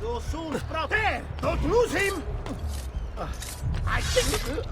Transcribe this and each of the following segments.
You'll soon sprout. There! Don't lose him! I think...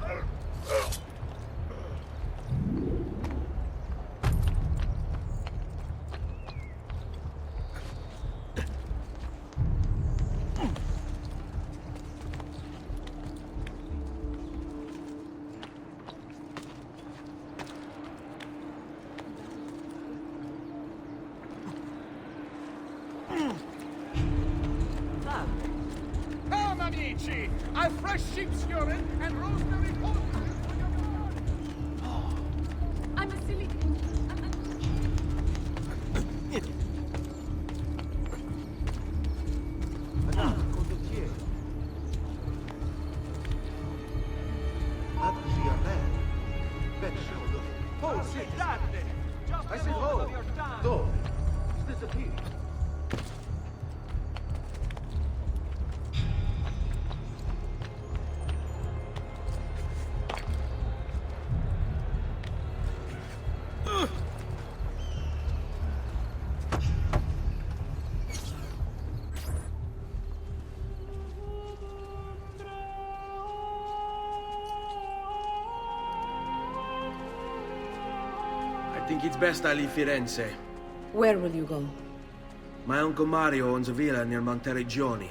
Come, amici! I've fresh sheep's urine and rosemary poultice for your blood! I'm a silly... Madame, condottiere. That was your man. Better show look. Oh, sì, grande! Just I a said, moment oh, of your time! door. He's disappeared. I think it's best I leave Firenze. Where will you go? My uncle Mario owns a villa near Monteregioni.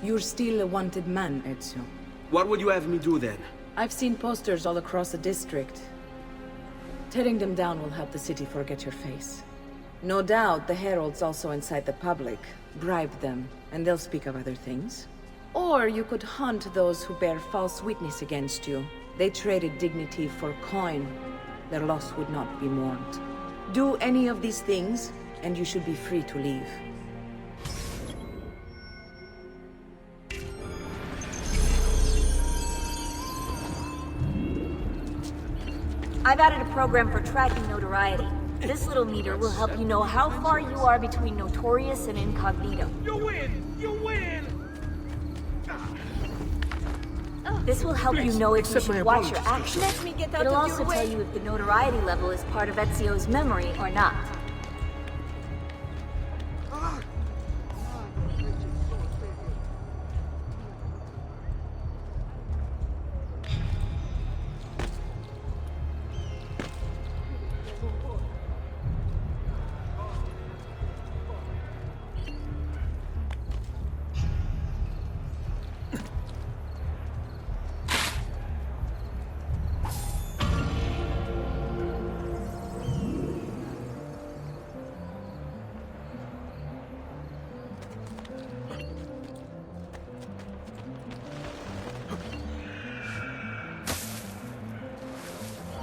You're still a wanted man, Ezio. What would you have me do then? I've seen posters all across the district. Tearing them down will help the city forget your face. No doubt the heralds also incite the public. Bribe them, and they'll speak of other things. Or you could hunt those who bear false witness against you. They traded dignity for coin. Their loss would not be mourned. Do any of these things, and you should be free to leave. I've added a program for tracking notoriety. This little meter will help you know how far you are between notorious and incognito. You win! You win! This will help you know if you accept my should watch your apologies. actions. Let me get out It'll of also your tell way. you if the notoriety level is part of Ezio's memory or not.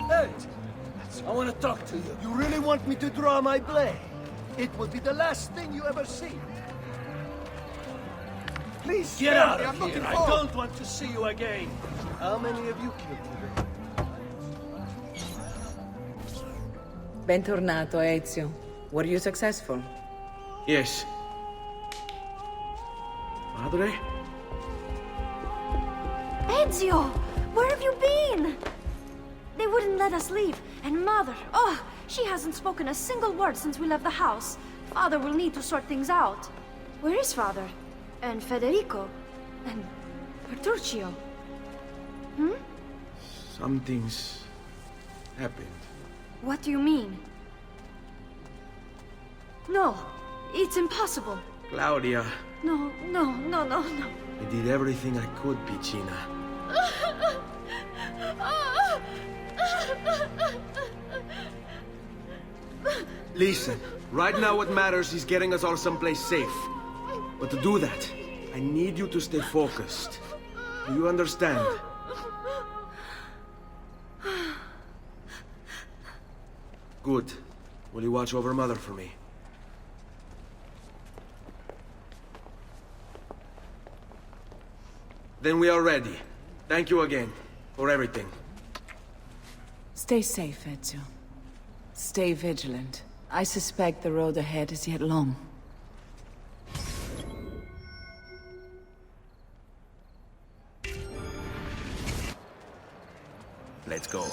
Hey! I want to talk to you. You really want me to draw my blade? It will be the last thing you ever see. Please get out of here. I don't want to see you again. How many have you killed today? Bentornato, Ezio. Were you successful? Yes. Padre? Ezio! Where have you been? They wouldn't let us leave. And Mother, oh, she hasn't spoken a single word since we left the house. Father will need to sort things out. Where is Father? And Federico? And Petruccio? Hmm? Something's happened. What do you mean? No, it's impossible. Claudia, No, no, no, no, no. I did everything I could, Piccina. Listen, right now what matters is getting us all someplace safe. But to do that, I need you to stay focused. Do you understand? Good. Will you watch over Mother for me? Then we are ready. Thank you again for everything. Stay safe, Ezio. Stay vigilant. I suspect the road ahead is yet long. Let's go.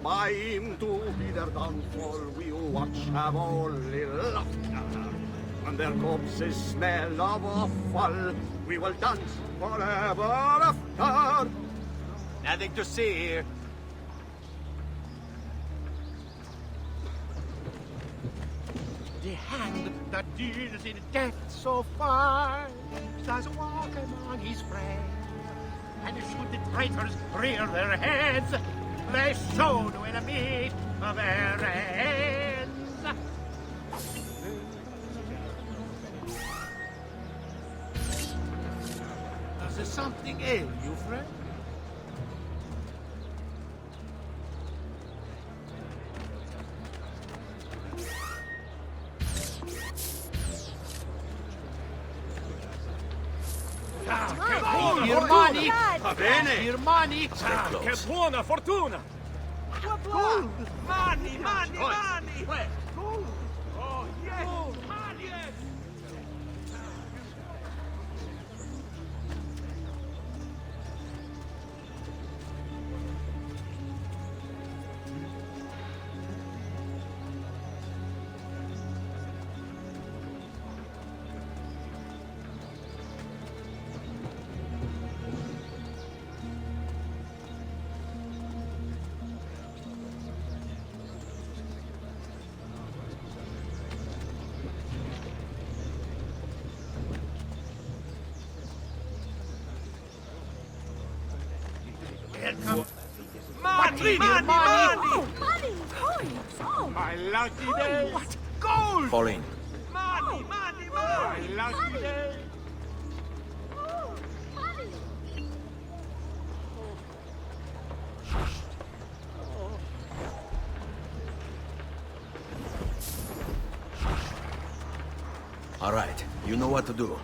by him to be their downfall, we watch have only laughter. When their corpses smell of offal, we will dance forever after. Nothing to see here. The hand that deals in death so far does walk among his friends. And should the traitors rear their heads, they soon will meet their ends. Does something ail you, friend? Irmani! Va bene! Irmani! Che buona fortuna! Gold! Money, money, money! Where? Oh, yes! Money! Money, money, money! Money! Coins! Oh! My lucky day! What? Gold! Pauline. Money, money, My money! lucky day! Oh! Money! All right, you know what to do.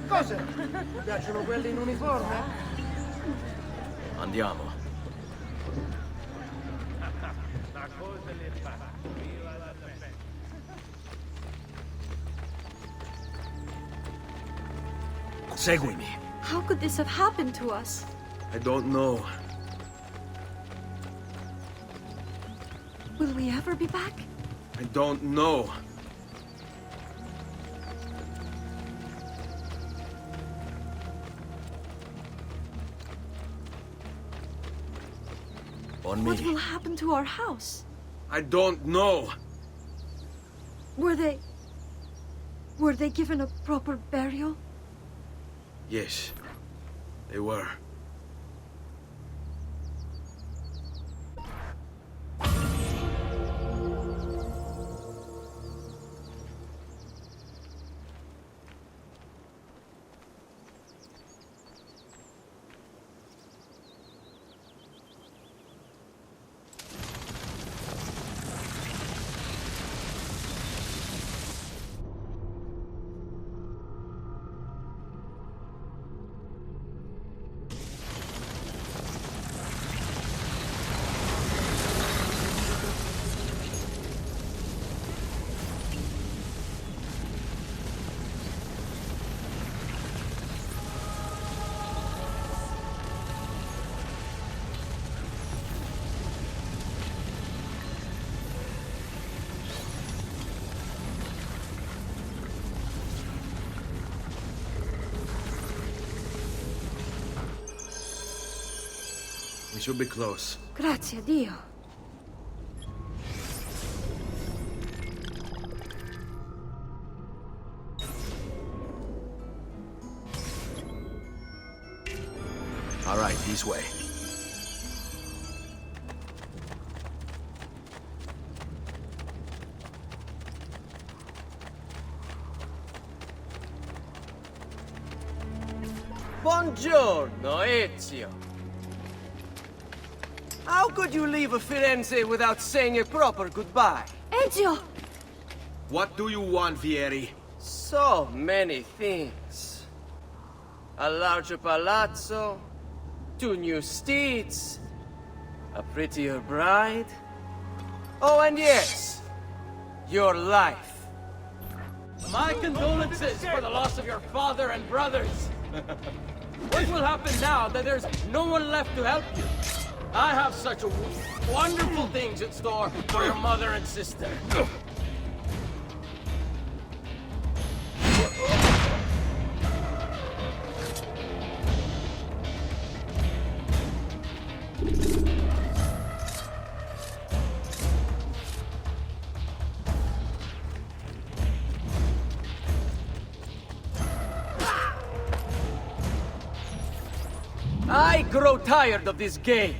Cosa? Ti piacciono quelli in uniforme? Andiamo. Seguimi. How could this have happened to us? I don't know. Will we ever be back? I don't know. On What me. will happen to our house? I don't know. Were they given a proper burial? Yes, they were. We should be close. Grazie a Dio. All right, this way. Buongiorno, Ezio. How could you leave Firenze without saying a proper goodbye? Ezio! What do you want, Vieri? So many things. A larger palazzo, 2 new steeds, a prettier bride. Oh, and yes, your life. My condolences for the loss of your father and brothers. What will happen now that there's no one left to help you? I have such wonderful things in store for your mother and sister. I grow tired of this game.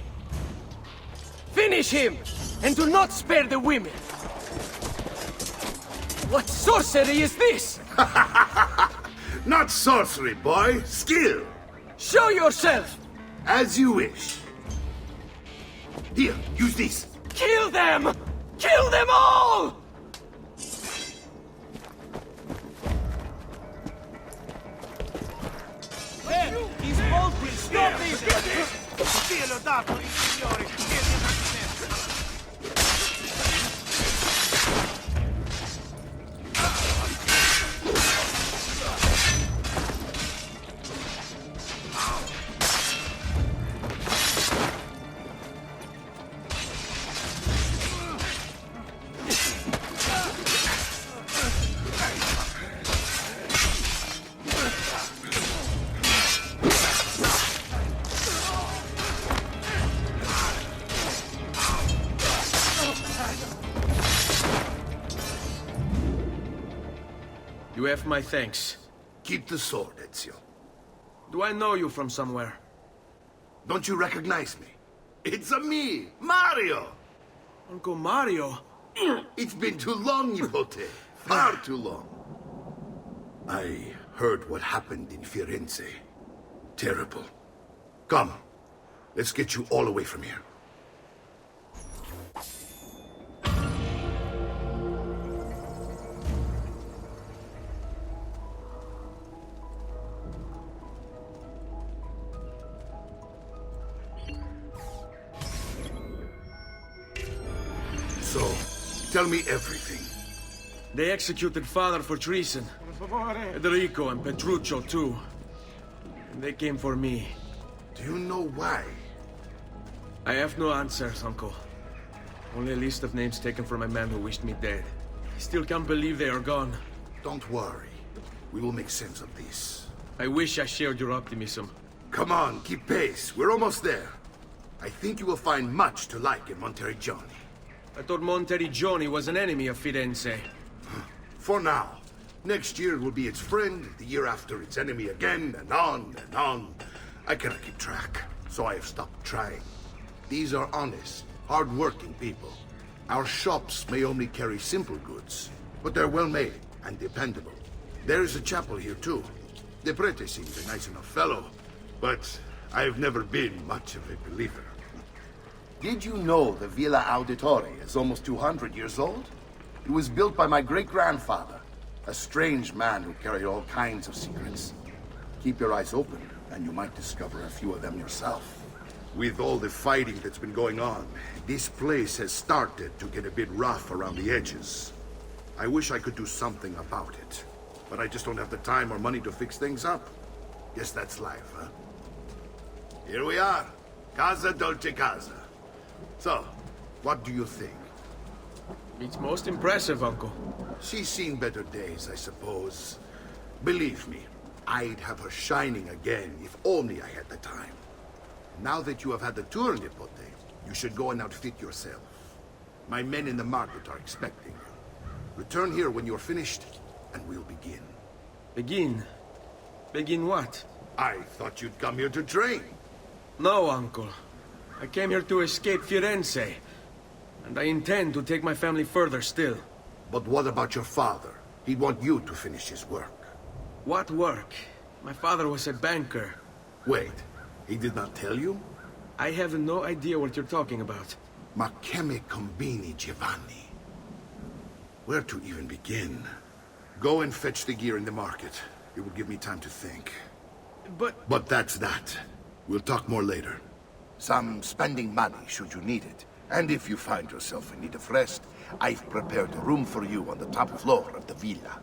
Finish him, and do not spare the women. What sorcery is this? Not sorcery, boy. Skill. Show yourself! As you wish. Here, use this. Kill them! Kill them all! He's bolting! Stop this! Cielo dato, signore! You have my thanks. Keep the sword, Ezio. Do I know you from somewhere? Don't you recognize me? It's a me, Mario! Uncle Mario? It's been too long, Nipote. Far too long. I heard what happened in Firenze. Terrible. Come, let's get you all away from here. So, tell me everything. They executed father for treason. Federico and Petruccio too. And they came for me. Do you know why? I have no answers, Uncle. Only a list of names taken from a man who wished me dead. I still can't believe they are gone. Don't worry. We will make sense of this. I wish I shared your optimism. Come on, keep pace. We're almost there. I think you will find much to like in Monteriggioni. I thought Monteriggioni was an enemy of Firenze. For now. Next year it will be its friend, the year after its enemy again, and on and on. I cannot keep track, so I have stopped trying. These are honest, hard-working people. Our shops may only carry simple goods, but they're well-made and dependable. There is a chapel here, too. The prete seems a nice enough fellow, but I have never been much of a believer. Did you know the Villa Auditore is almost 200 years old? It was built by my great-grandfather, a strange man who carried all kinds of secrets. Keep your eyes open, and you might discover a few of them yourself. With all the fighting that's been going on, this place has started to get a bit rough around the edges. I wish I could do something about it, but I just don't have the time or money to fix things up. Guess that's life, huh? Here we are. Casa Dolce Casa. So, what do you think? It's most impressive, Uncle. She's seen better days, I suppose. Believe me, I'd have her shining again if only I had the time. Now that you have had the tour, Nipote, you should go and outfit yourself. My men in the market are expecting you. Return here when you're finished, and we'll begin. Begin? Begin what? I thought you'd come here to train. No, Uncle. I came here to escape Firenze. And I intend to take my family further still. But what about your father? He'd want you to finish his work. What work? My father was a banker. Wait, he did not tell you? I have no idea what you're talking about. Ma che me combini, Giovanni? Where to even begin? Go and fetch the gear in the market. It will give me time to think. But that's that. We'll talk more later. Some spending money should you need it. And if you find yourself in need of rest, I've prepared a room for you on the top floor of the villa.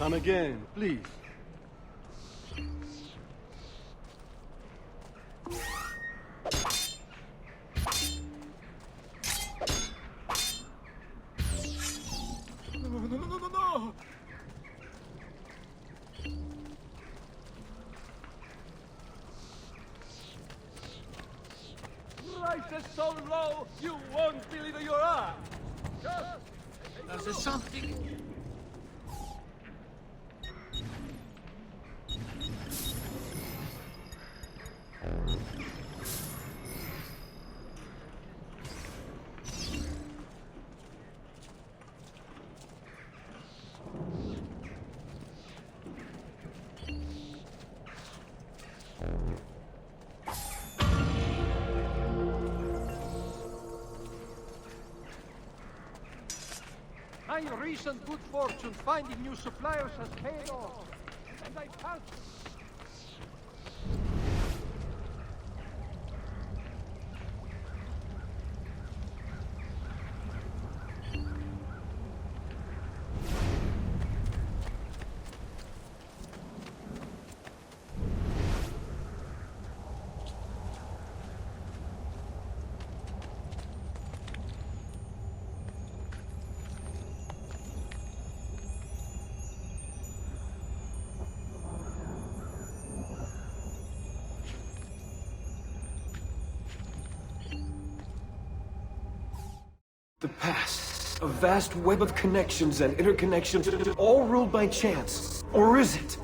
Come again, please. No! Price is so low, you won't believe your eyes. There's something. My recent good fortune finding new suppliers has paid off, and I can't... The past. A vast web of connections and interconnections, all ruled by chance. Or is it?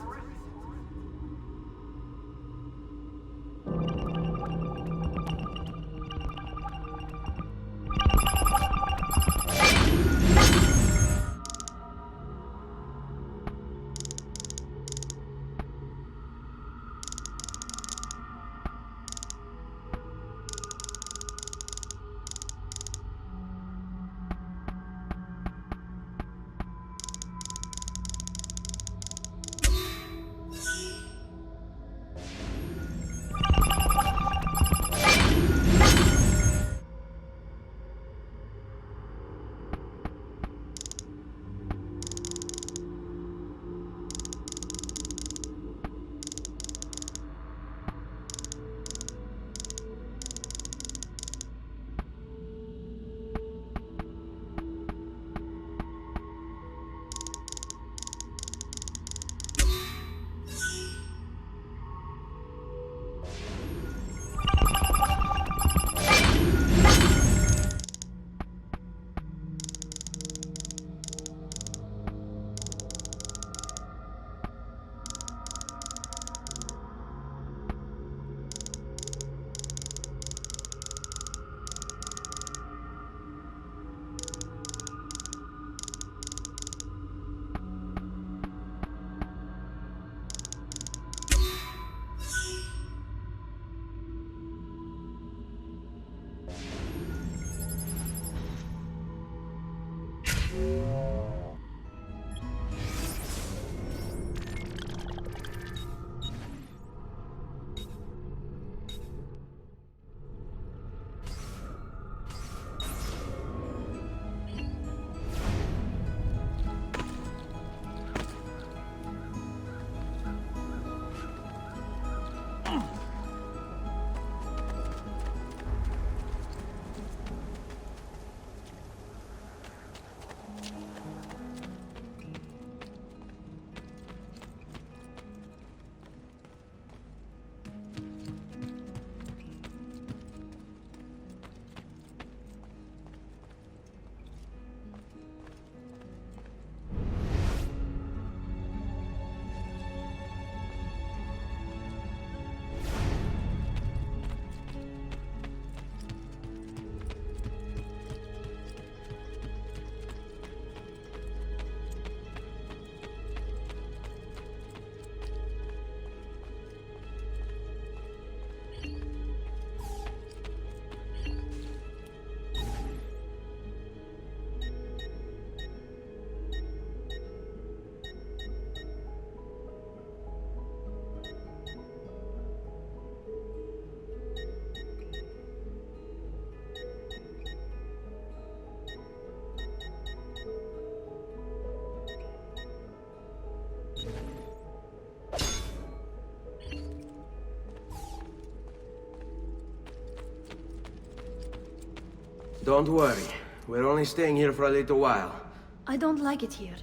Don't worry. We're only staying here for a little while. I don't like it here.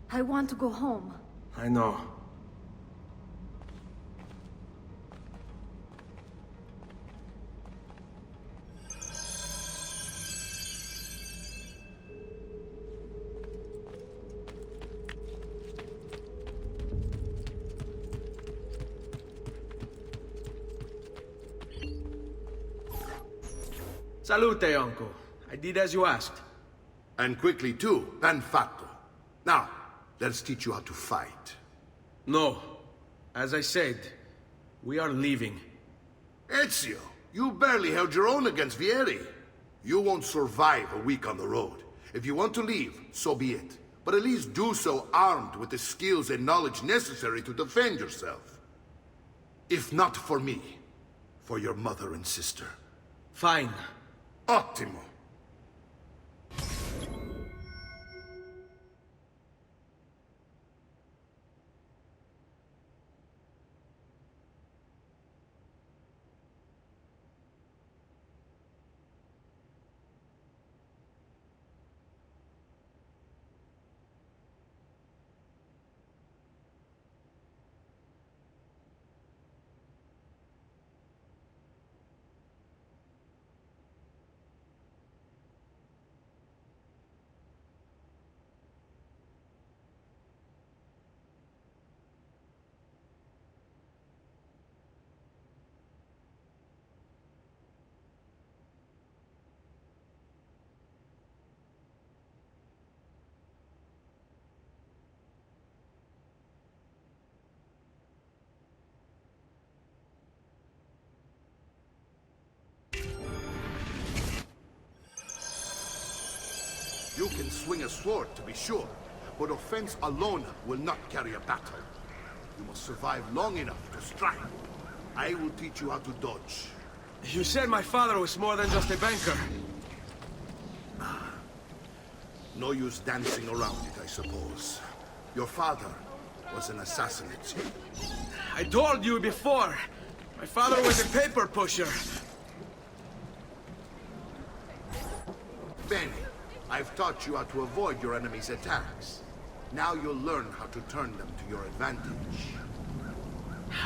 I want to go home. I know. Salute, uncle. I did as you asked. And quickly too, ben fatto. Now, let's teach you how to fight. No. As I said, we are leaving. Ezio, you barely held your own against Vieri. You won't survive a week on the road. If you want to leave, so be it. But at least do so armed with the skills and knowledge necessary to defend yourself. If not for me, for your mother and sister. Fine. Ottimo. You can swing a sword, to be sure, but offense alone will not carry a battle. You must survive long enough to strike. I will teach you how to dodge. You said my father was more than just a banker. No use dancing around it, I suppose. Your father was an assassin, Ezio. I told you before. My father was a paper pusher. Bene, I've taught you how to avoid your enemy's attacks. Now you'll learn how to turn them to your advantage.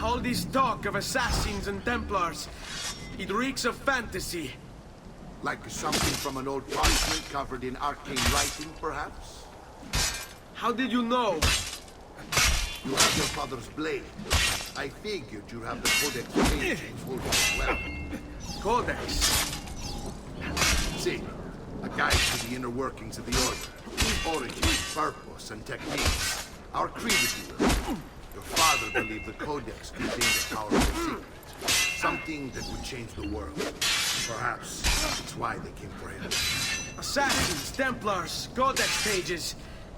All this talk of assassins and Templars, it reeks of fantasy. Like something from an old parchment covered in arcane writing, perhaps? How did you know? You have your father's blade. I figured you'd have the Codex pages holding as well. Codex? See, a guide to the inner workings of the Order. Origin, purpose, and techniques. Our creed, if you will. Your father believed the Codex contained a powerful secret. Something that would change the world. Perhaps that's why they came for him. Assassins, Templars, Codex pages.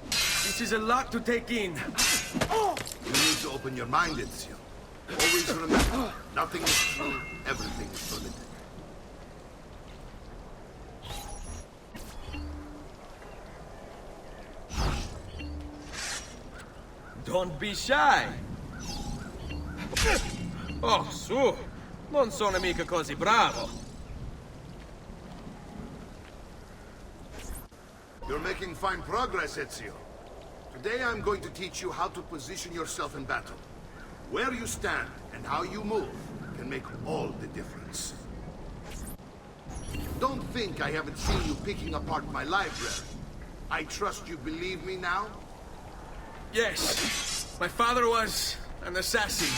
This is a lot to take in. You need to open your mind, Ezio. Always remember, nothing is true, everything is permitted. Don't be shy. Oh, su. Non sono mica così bravo. You're making fine progress, Ezio. Today I'm going to teach you how to position yourself in battle. Where you stand and how you move can make all the difference. Don't think I haven't seen you picking apart my library. I trust you believe me now? Yes, my father was an assassin.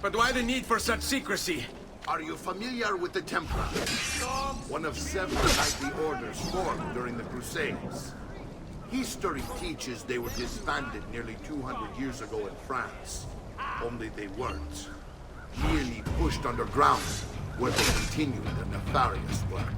But why the need for such secrecy? Are you familiar with the Templars? One of several knightly orders formed during the Crusades. History teaches they were disbanded nearly 200 years ago in France. Only they weren't. Merely pushed underground, where they continued their nefarious work.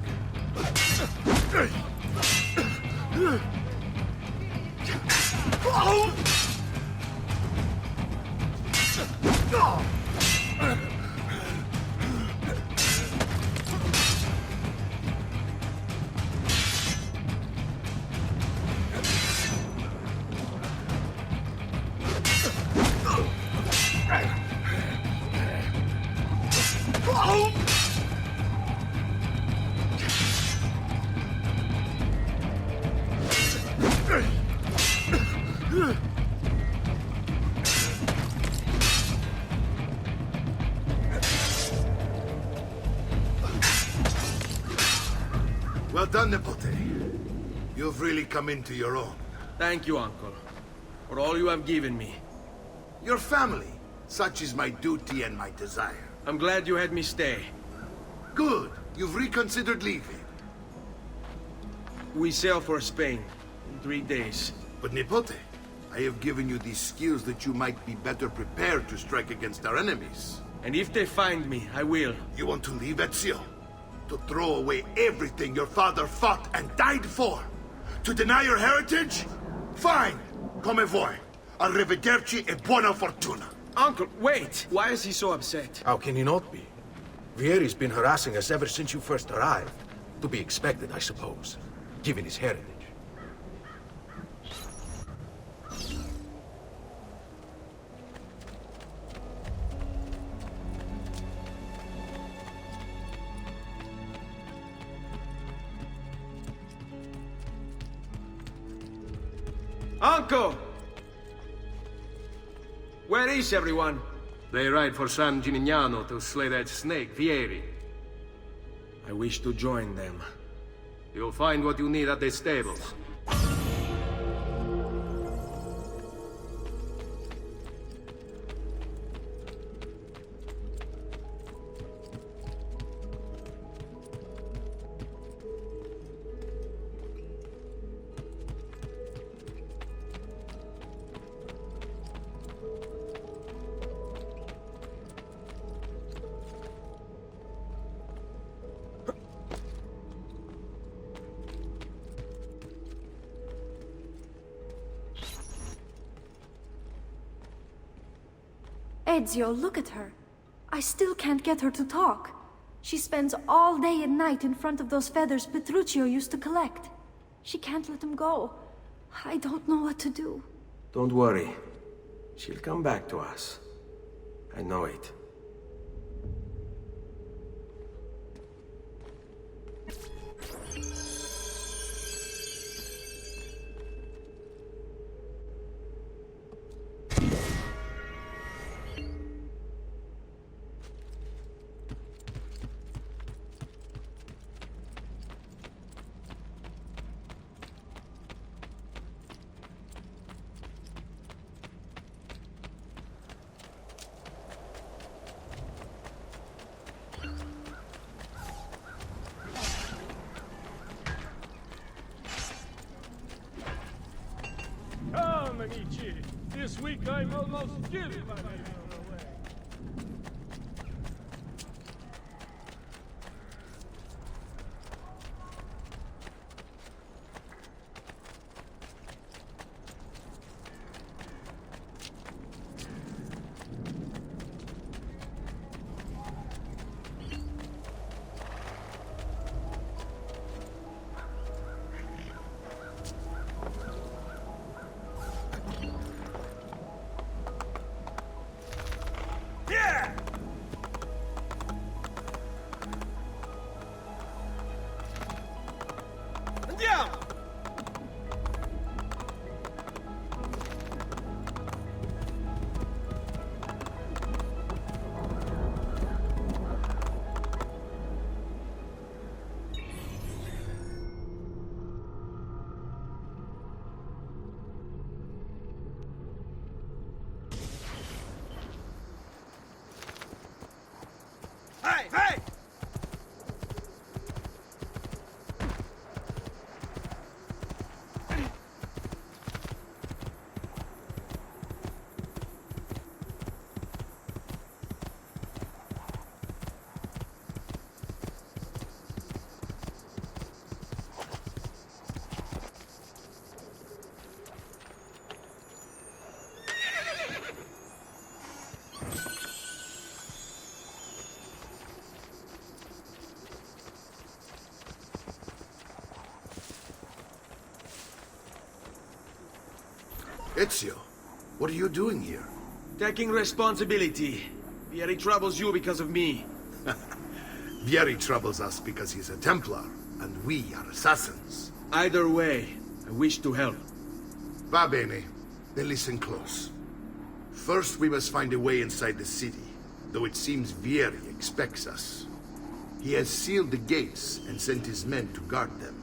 Well done, Nipote. You've really come into your own. Thank you, Uncle, for all you have given me. Your family. Such is my duty and my desire. I'm glad you had me stay. Good. You've reconsidered leaving. We sail for Spain in 3 days. But Nipote, I have given you these skills that you might be better prepared to strike against our enemies. And if they find me, I will. You want to leave Ezio? To throw away everything your father fought and died for? To deny your heritage? Fine. Come vuoi. Arrivederci e buona fortuna. Uncle, wait! Why is he so upset? How can he not be? Vieri's been harassing us ever since you first arrived. To be expected, I suppose, given his heritage. Uncle! Where is everyone? They ride for San Gimignano to slay that snake, Vieri. I wish to join them. You'll find what you need at the stables. Ezio, look at her. I still can't get her to talk. She spends all day and night in front of those feathers Petruchio used to collect. She can't let them go. I don't know what to do. Don't worry. She'll come back to us. I know it. Come, amici. This week I'm almost giving my life away. Andiamo! Hey, hey! Ezio, what are you doing here? Taking responsibility. Vieri troubles you because of me. Vieri troubles us because he's a Templar, and we are assassins. Either way, I wish to help. Va bene. Then listen close. First, we must find a way inside the city, though it seems Vieri expects us. He has sealed the gates and sent his men to guard them.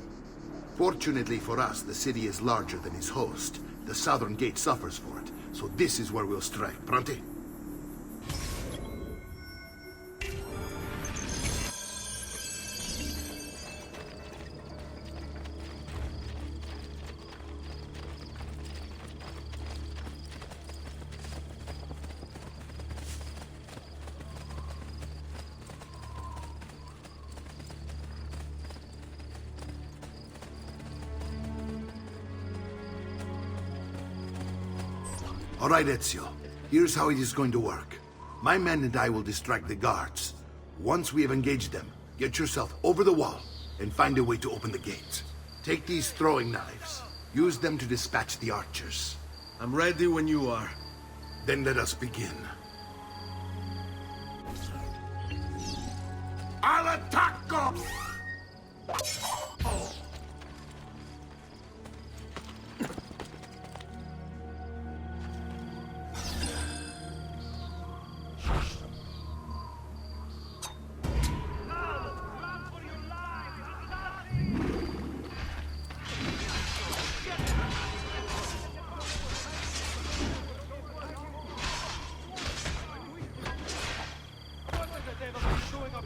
Fortunately for us, the city is larger than its host. The southern gate suffers for it, so this is where we'll strike. Pronti? All right, Ezio. Here's how it is going to work. My men and I will distract the guards. Once we have engaged them, get yourself over the wall and find a way to open the gate. Take these throwing knives. Use them to dispatch the archers. I'm ready when you are. Then let us begin. Al attacco!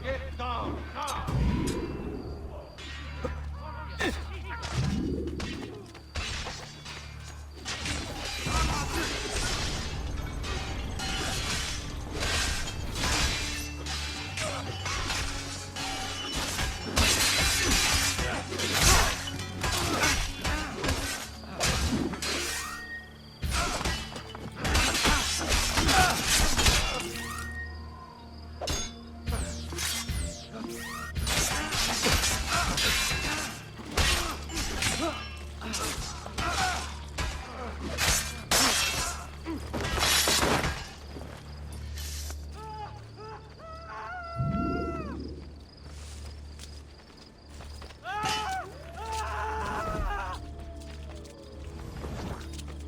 Get down, now!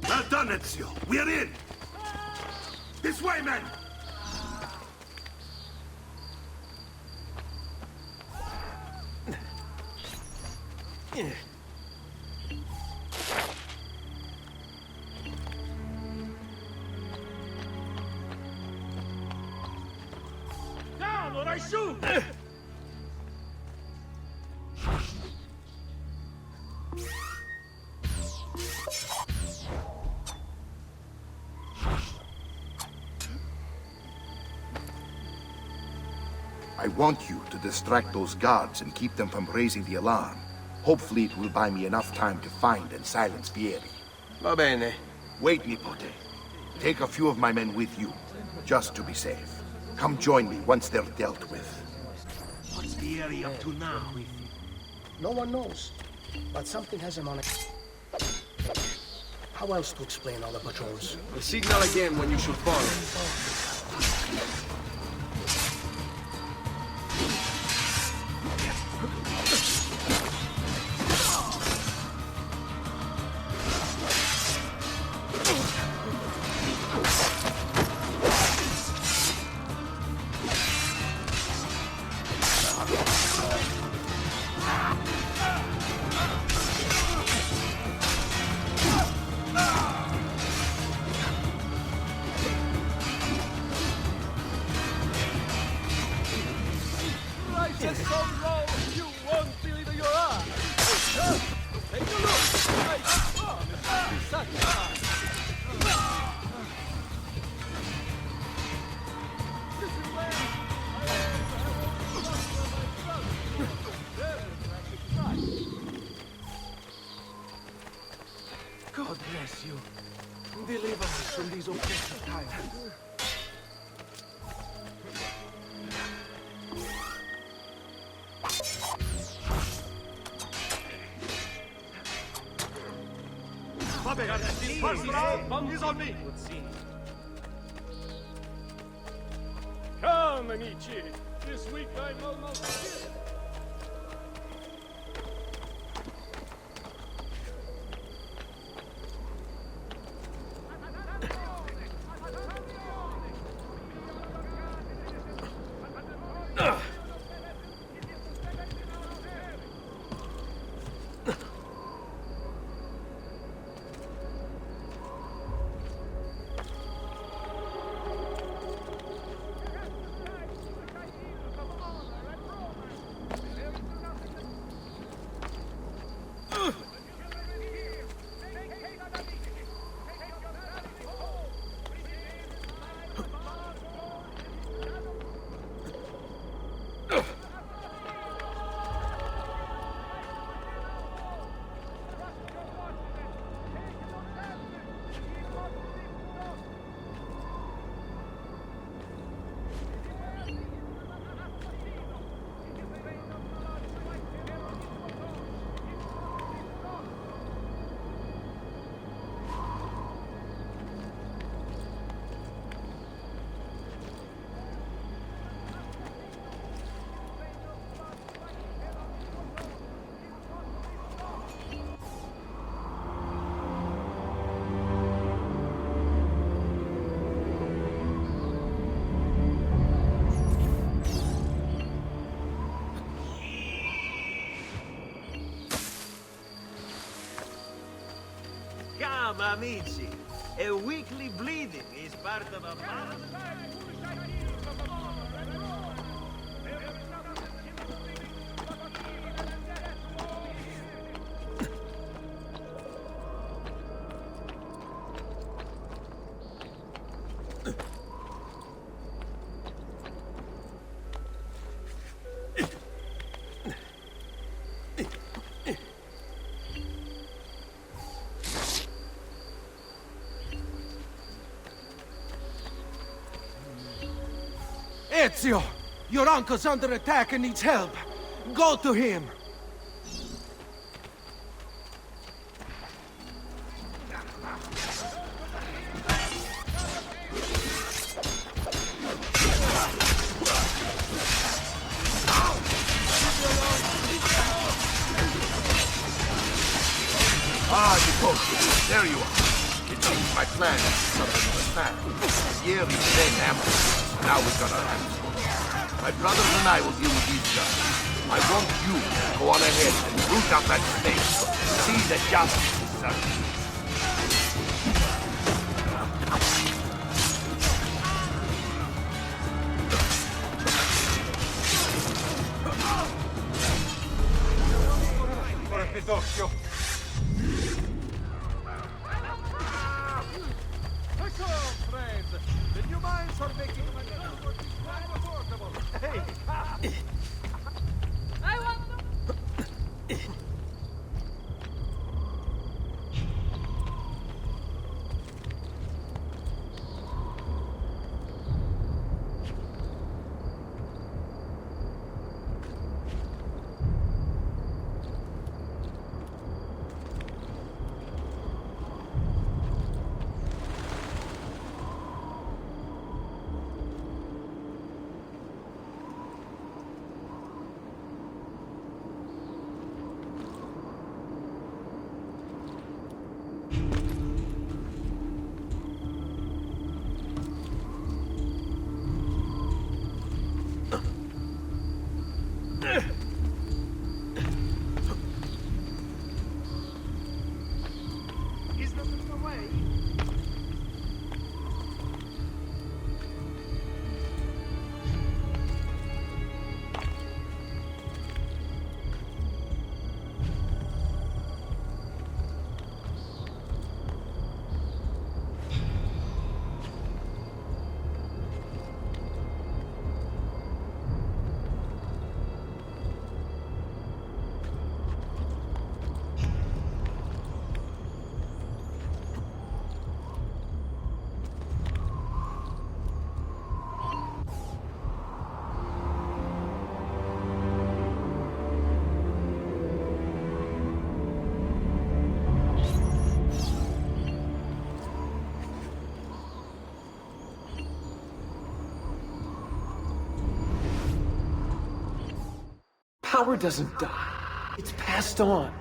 Well done, Ezio. We're in! This way, men! Down or I shoot! I want you to distract those guards and keep them from raising the alarm. Hopefully it will buy me enough time to find and silence Vieri. Va bene. Wait, Nipote. Take a few of my men with you, just to be safe. Come join me once they're dealt with. What's Vieri up to now? No one knows, but something has him on it. How else to explain all the patrols? The signal again when you should follow. Prices so low, you won't believe your eyes. Take a look. I promise I'll be satisfied. This is where God bless you. Deliver us from these oppressive times. First round is on me. Come, amici. This week I'm almost here. amici. A weekly bleeding is part of a... Ezio! Your uncle's under attack and needs help. Go to him! Ah, Nicosia, there you are. It seems my plan is something of a snap. Here is then ambushed. Now we've got our hands full. My brothers and I will deal with these guys. I want you to go on ahead and root out that snake. See that justice is served. The new mines are making my transport quite affordable. Hey! Is that the way? Power doesn't die. It's passed on.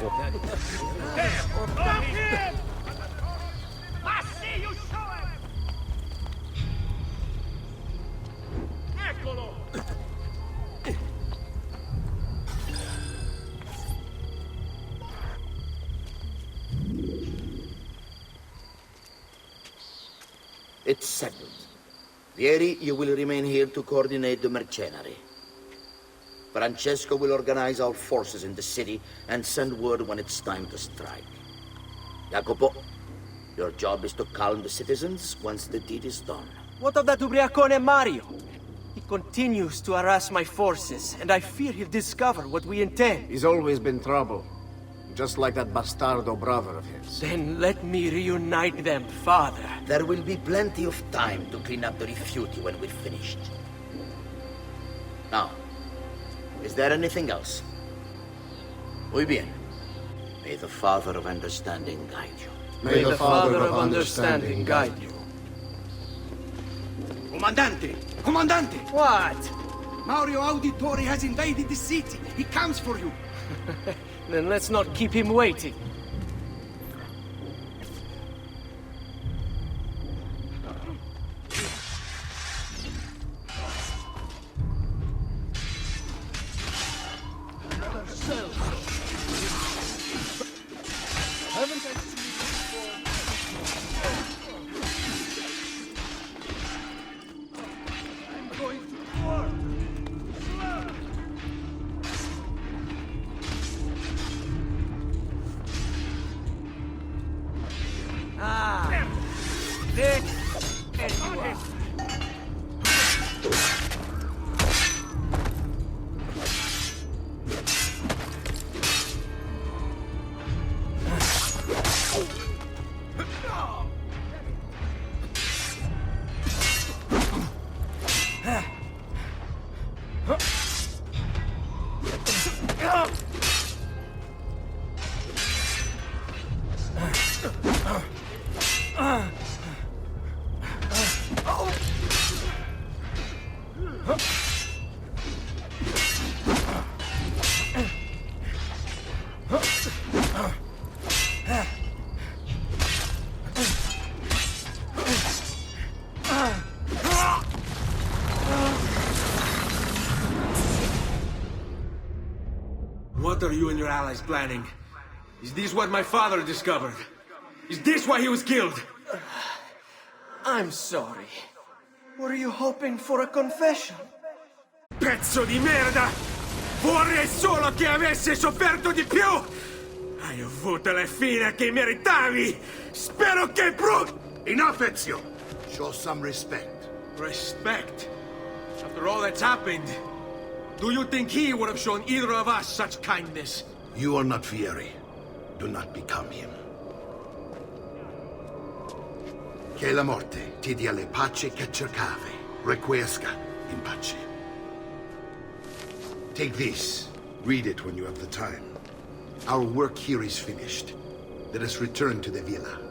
Stop him! I see you show him! Eccolo! It's settled. Vieri, you will remain here to coordinate the mercenary. Francesco will organize our forces in the city and send word when it's time to strike. Jacopo, your job is to calm the citizens once the deed is done. What of that Ubriacone Mario? He continues to harass my forces, and I fear he'll discover what we intend. He's always been trouble. Just like that bastardo brother of his. Then let me reunite them, father. There will be plenty of time to clean up the rifiuti when we're finished. Now, is there anything else? Muy bien. May the Father of Understanding guide you. May the Father of Understanding guide you. Comandante! Comandante! What? Mario Auditore has invaded the city. He comes for you. Then let's not keep him waiting. Haven't I seen you before? I'm going to war. There you are. What are you and your allies planning? Is this what my father discovered? Is this why he was killed? I'm sorry. Were you hoping for a confession? Pezzo di merda! Vorrei solo che avesse sofferto di più! Hai avuto la fine che meritavi! Spero che Enough, Ezio! Show some respect. Respect? After all that's happened, do you think he would have shown either of us such kindness? You are not Fieri. Do not become him. Che la morte ti dia le pace che cercavi. Requiesca in pace. Take this. Read it when you have the time. Our work here is finished. Let us return to the villa.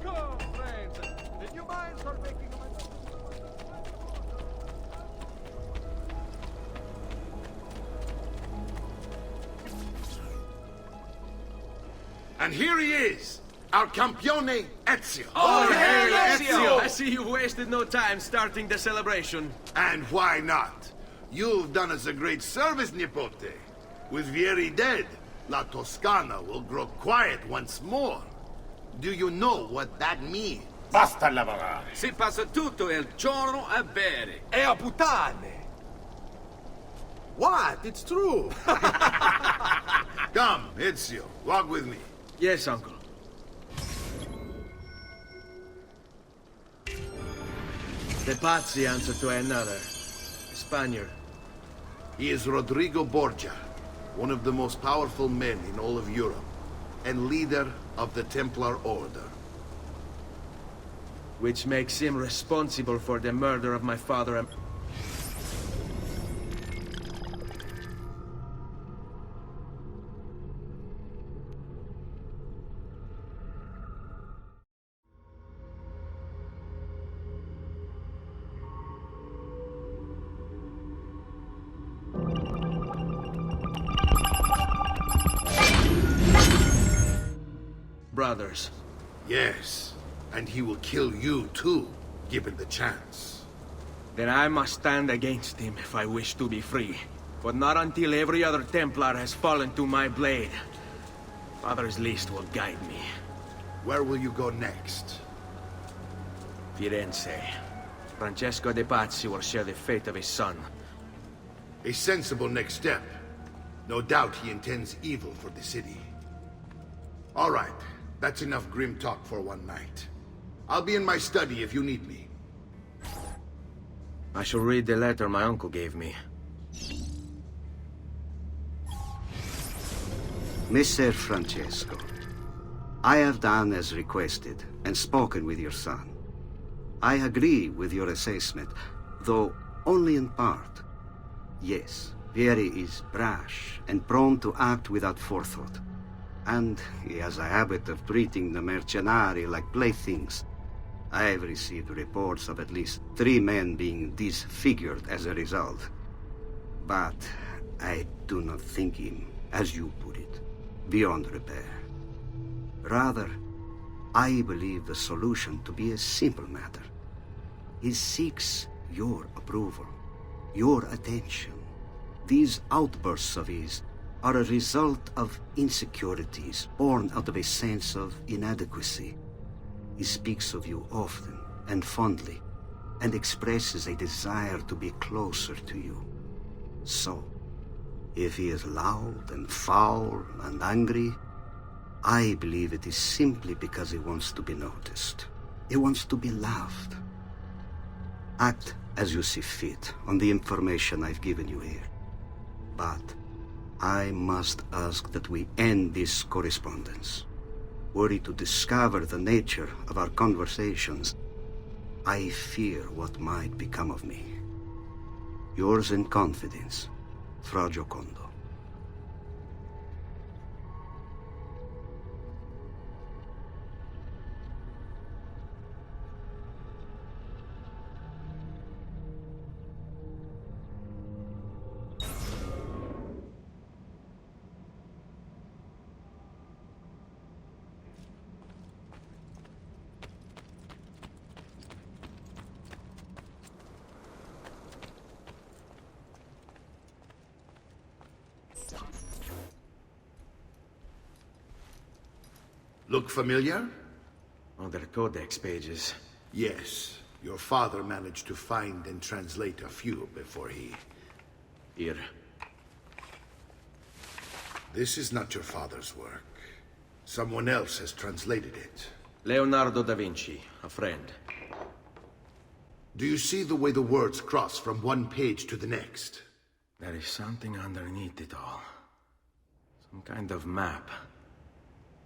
Come, friends. Did you mind for making my... And here he is, our campione Ezio. Oh, hey, Ezio! I see you wasted no time starting the celebration. And why not? You've done us a great service, Nipote. With Vieri dead, La Toscana will grow quiet once more. Do you know what that means? Basta lavorare. Si passa tutto il giorno a bere. E a puttane! What? It's true! Come, Ezio, walk with me. Yes, uncle. De Pazzi answered to another. Spaniard. He is Rodrigo Borgia, one of the most powerful men in all of Europe, and leader of the Templar Order. Which makes him responsible for the murder of my father and... brothers. Yes, and he will kill you too, given the chance. Then I must stand against him if I wish to be free. But not until every other Templar has fallen to my blade. Father's list will guide me. Where will you go next? Firenze. Francesco de Pazzi will share the fate of his son. A sensible next step. No doubt he intends evil for the city. All right, that's enough grim talk for one night. I'll be in my study if you need me. I shall read the letter my uncle gave me. Messer Francesco, I have done as requested and spoken with your son. I agree with your assessment, though only in part. Yes, Vieri is brash and prone to act without forethought. And he has a habit of treating the mercenari like playthings. I have received reports of at least 3 men being disfigured as a result. But I do not think him, as you put it, beyond repair. Rather, I believe the solution to be a simple matter. He seeks your approval, your attention. These outbursts of his are a result of insecurities born out of a sense of inadequacy. He speaks of you often and fondly, and expresses a desire to be closer to you. So, if he is loud and foul and angry, I believe it is simply because he wants to be noticed. He wants to be loved. Act as you see fit on the information I've given you here. But I must ask that we end this correspondence. Were he to discover the nature of our conversations, I fear what might become of me. Yours in confidence, Fra Giocondo. Look familiar? On their codex pages. Yes. Your father managed to find and translate a few before he... Here. This is not your father's work. Someone else has translated it. Leonardo da Vinci, a friend. Do you see the way the words cross from one page to the next? There is something underneath it all. Some kind of map.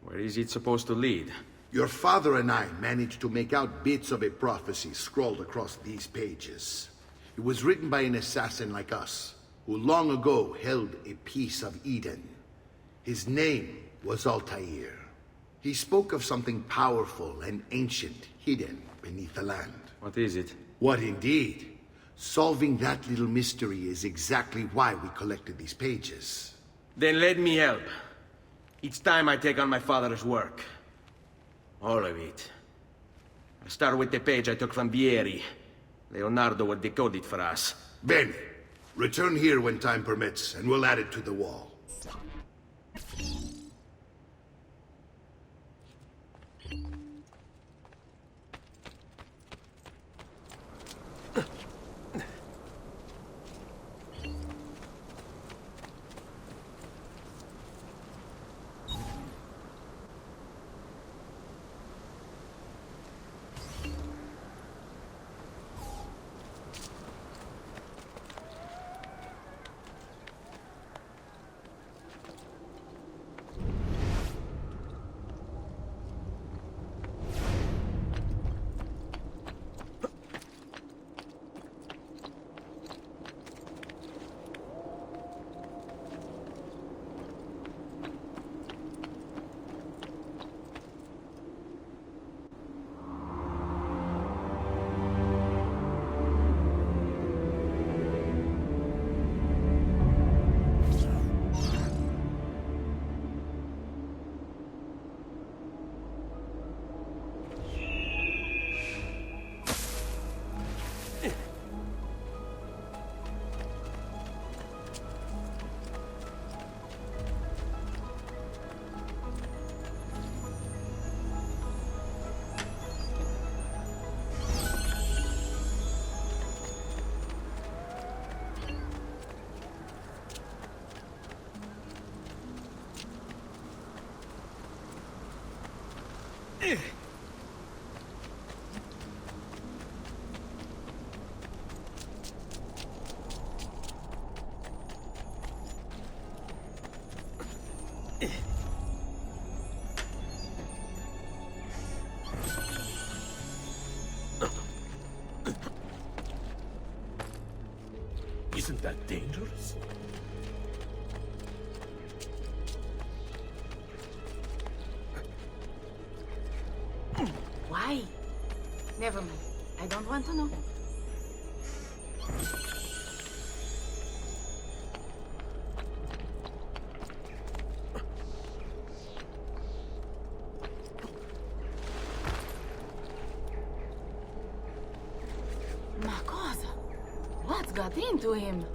Where is it supposed to lead? Your father and I managed to make out bits of a prophecy scrawled across these pages. It was written by an assassin like us, who long ago held a piece of Eden. His name was Altair. He spoke of something powerful and ancient hidden beneath the land. What is it? What indeed? Solving that little mystery is exactly why we collected these pages. Then let me help. It's time I take on my father's work. All of it. I'll start with the page I took from Vieri. Leonardo will decode it for us. Bene. Return here when time permits, and we'll add it to the wall. Isn't that dangerous? Why? Never mind. I don't want to know. Ma cosa? What's got into him?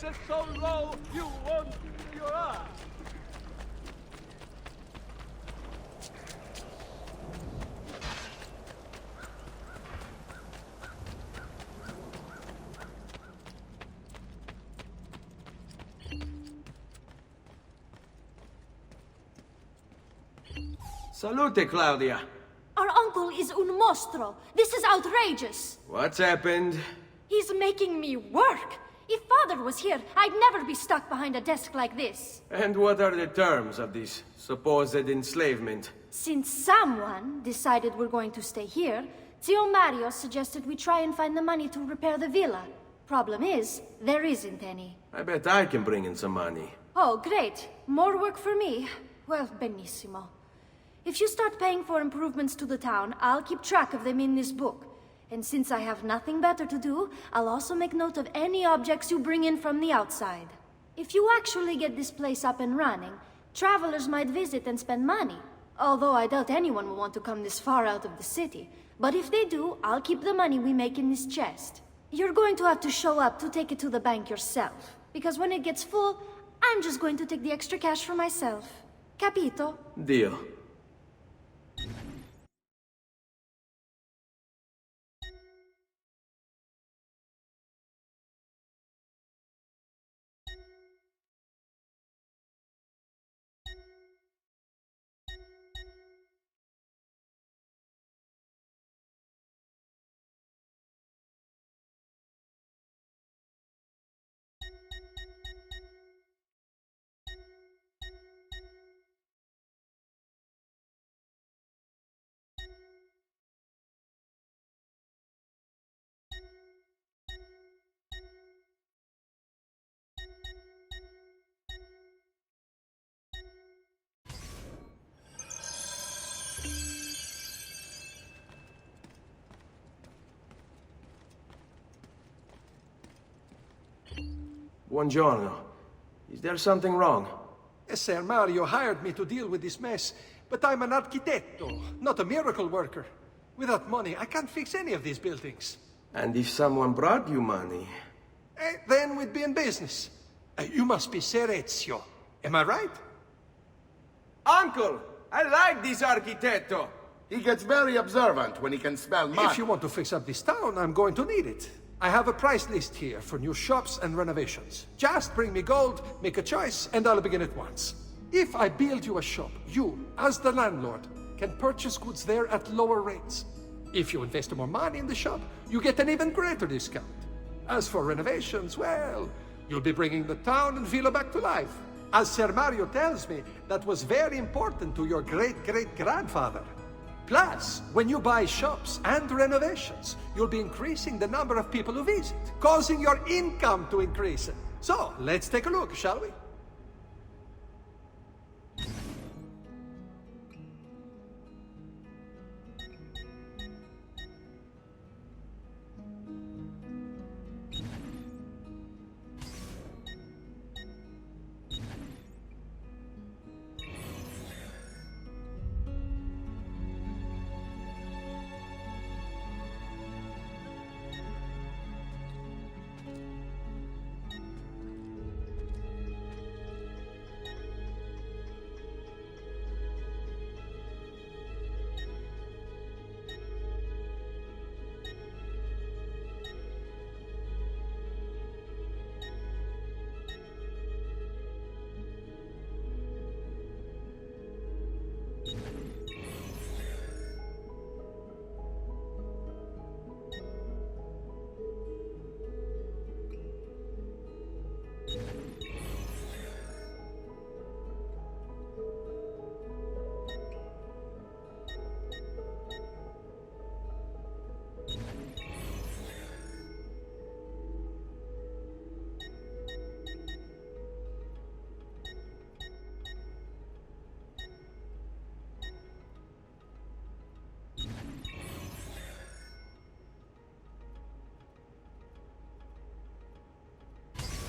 prices so low you won't believe your eyes. Salute, Claudia. Our uncle is un mostro. This is outrageous. What's happened? He's making me work. If Father was here, I'd never be stuck behind a desk like this. And what are the terms of this supposed enslavement? Since someone decided we're going to stay here, Zio Mario suggested we try and find the money to repair the villa. Problem is, there isn't any. I bet I can bring in some money. Oh, great. More work for me. Well, benissimo. If you start paying for improvements to the town, I'll keep track of them in this book. And since I have nothing better to do, I'll also make note of any objects you bring in from the outside. If you actually get this place up and running, travelers might visit and spend money. Although I doubt anyone will want to come this far out of the city. But if they do, I'll keep the money we make in this chest. You're going to have to show up to take it to the bank yourself. Because when it gets full, I'm just going to take the extra cash for myself. Capito? Deal. Buongiorno. Is there something wrong? Ser Mario hired me to deal with this mess, but I'm an architetto, not a miracle worker. Without money, I can't fix any of these buildings. And if someone brought you money? Then we'd be in business. You must be Ser Ezio. Am I right? Uncle! I like this architetto! He gets very observant when he can smell money. If you want to fix up this town, I'm going to need it. I have a price list here for new shops and renovations. Just bring me gold, make a choice, and I'll begin at once. If I build you a shop, you, as the landlord, can purchase goods there at lower rates. If you invest more money in the shop, you get an even greater discount. As for renovations, well, you'll be bringing the town and villa back to life. As Ser Mario tells me, that was very important to your great-great-grandfather. Plus, when you buy shops and renovations, you'll be increasing the number of people who visit, causing your income to increase. So, let's take a look, shall we?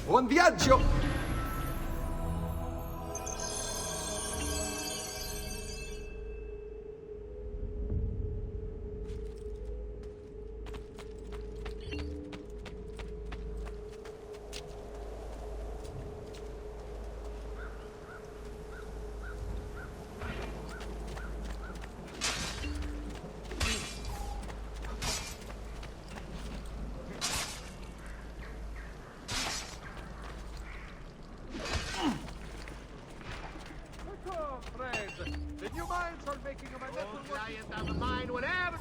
Buon viaggio! making of my Oh, metal client of mine, whatever.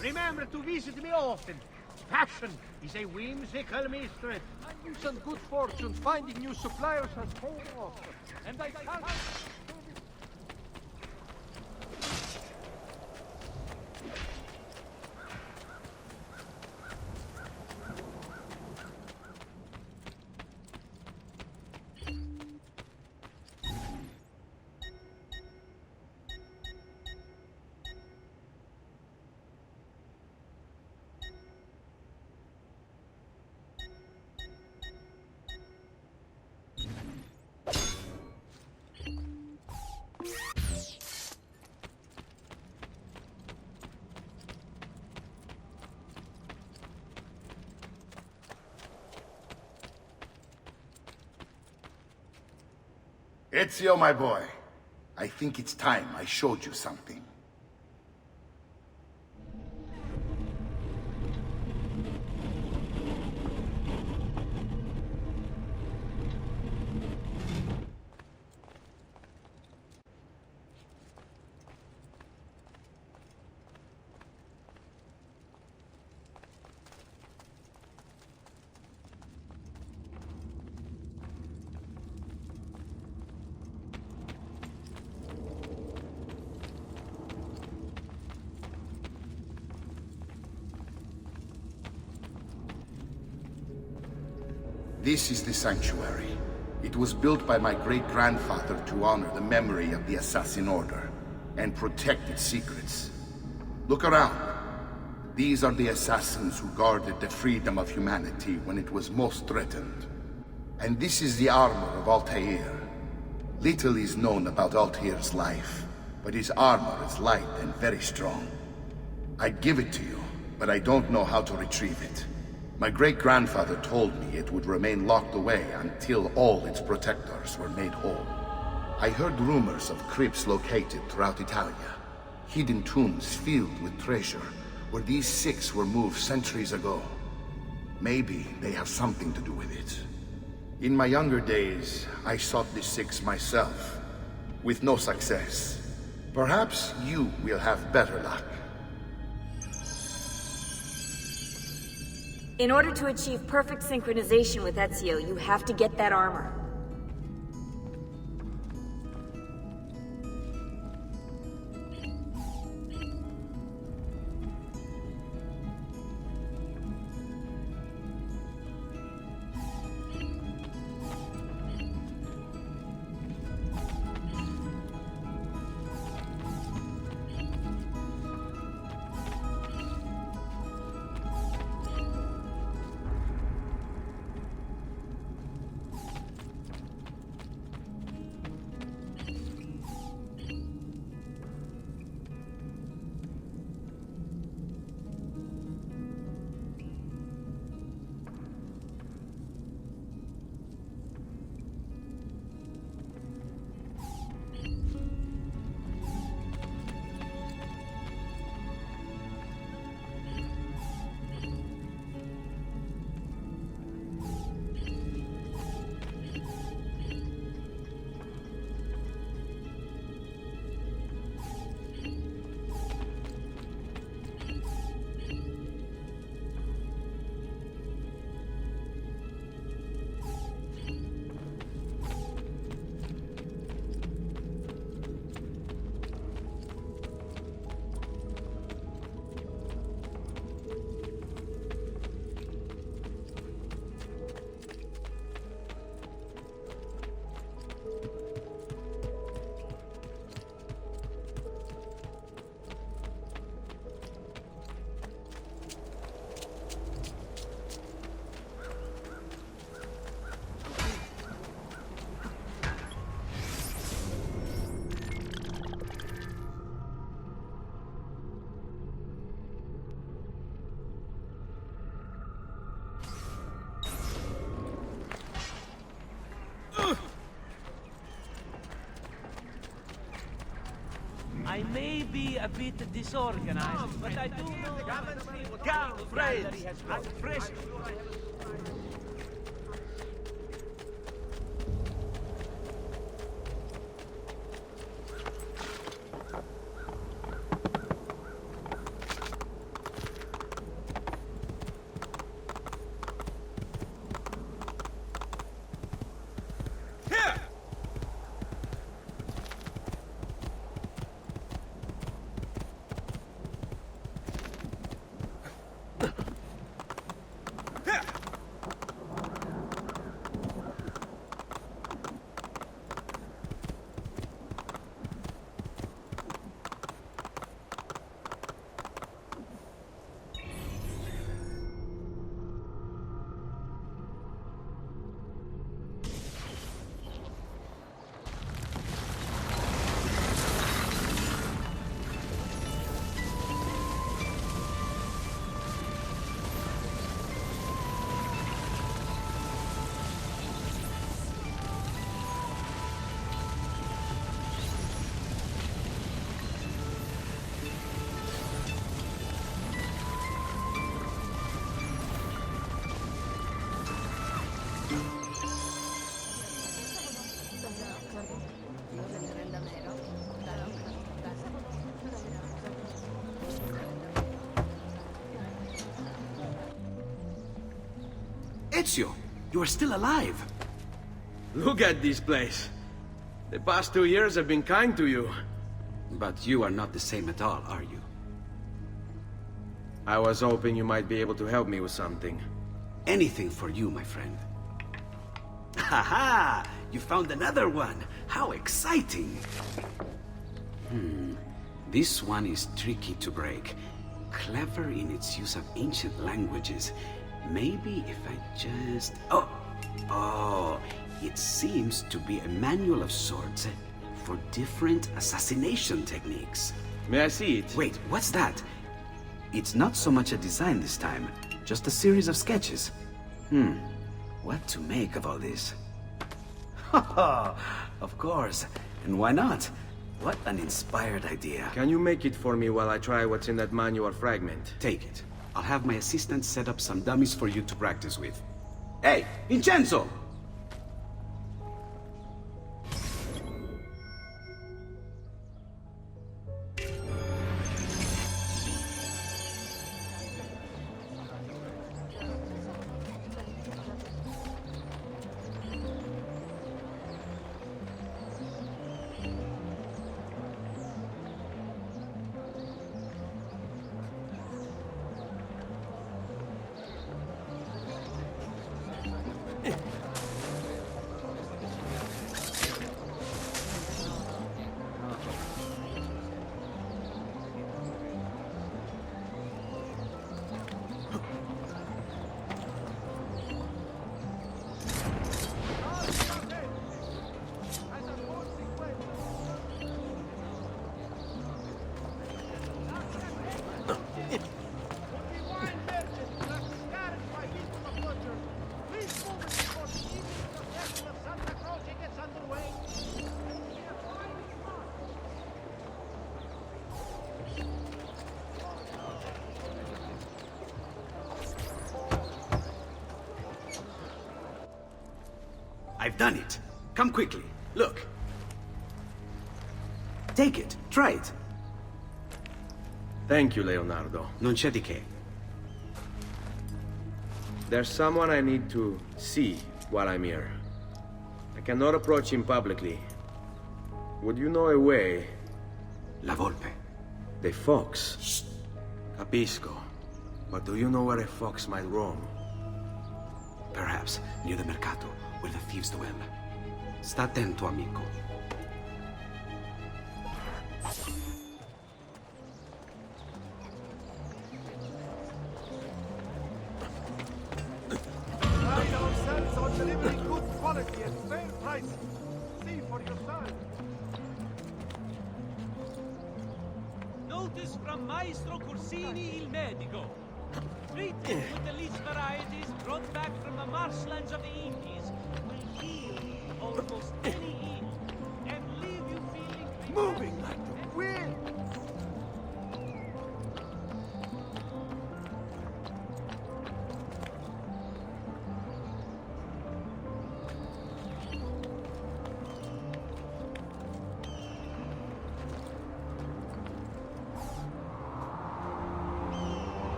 Remember to visit me often. Passion is a whimsical mistress. And use and good fortune finding new suppliers has paid off. And I can't... Ezio, my boy, I think it's time I showed you something. This is the sanctuary. It was built by my great-grandfather to honor the memory of the Assassin Order and protect its secrets. Look around. These are the assassins who guarded the freedom of humanity when it was most threatened. And this is the armor of Altair. Little is known about Altair's life, but his armor is light and very strong. I'd give it to you, but I don't know how to retrieve it. My great-grandfather told me it would remain locked away until all its protectors were made whole. I heard rumors of crypts located throughout Italia, hidden tombs filled with treasure, where these six were moved centuries ago. Maybe they have something to do with it. In my younger days, I sought the six myself, with no success. Perhaps you will have better luck. In order to achieve perfect synchronization with Ezio, you have to get that armor. a bit disorganized, but I do know Count Frey's as fresh. Ezio, you are still alive. Look at this place. The past 2 years have been kind to you. But you are not the same at all, are you? I was hoping you might be able to help me with something. Anything for you, my friend. Ha-ha! You found another one! How exciting! This one is tricky to break. Clever in its use of ancient languages. Maybe if I just... Oh! It seems to be a manual of sorts for different assassination techniques. May I see it? Wait, what's that? It's not so much a design this time, just a series of sketches. What to make of all this? Of course. And why not? What an inspired idea. Can you make it for me while I try what's in that manual fragment? Take it. I'll have my assistant set up some dummies for you to practice with. Hey, Vincenzo! I've done it. Come quickly. Look. Take it. Try it. Thank you, Leonardo. Non c'è di che. There's someone I need to see while I'm here. I cannot approach him publicly. Would you know a way? La Volpe. The fox. Shh. Capisco. But do you know where a fox might roam? Perhaps near the Mercato, where the thieves dwell. Sta attento, amico. Pride ourselves on delivering good quality at fair prices. See for yourself. Notice from Maestro Corsini il Medico. Treated with the least varieties brought back from the marshlands of the Indies will heal almost any ill and leave you feeling Moving like the wind.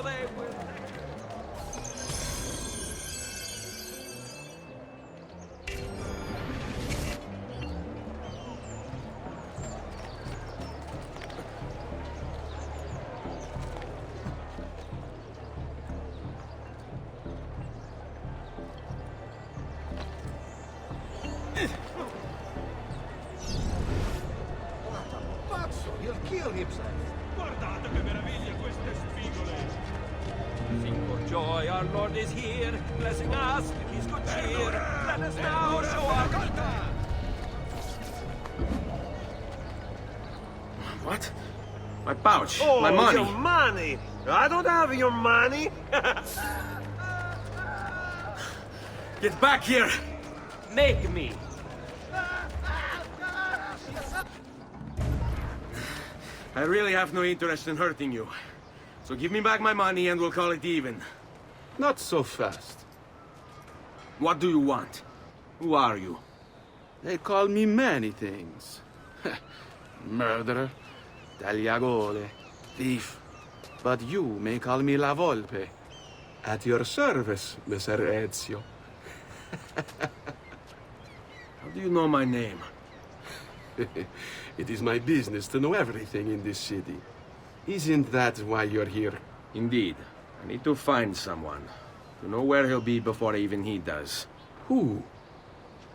they will. Pazzo, he'll kill himself. Guardate che meraviglia queste spigole! Sing for joy, our Lord is here, blessing us with his good cheer. Let us now show our vita! What? My pouch. Oh, my money. your money! I don't have your money! Get back here! Make me! I really have no interest in hurting you. So give me back my money and we'll call it even. Not so fast. What do you want? Who are you? They call me many things. Murderer, tagliagole, thief. But you may call me La Volpe. At your service, Messer Ezio. How do you know my name? It is my business to know everything in this city. Isn't that why you're here? Indeed. I need to find someone. To know where he'll be before even he does. Who?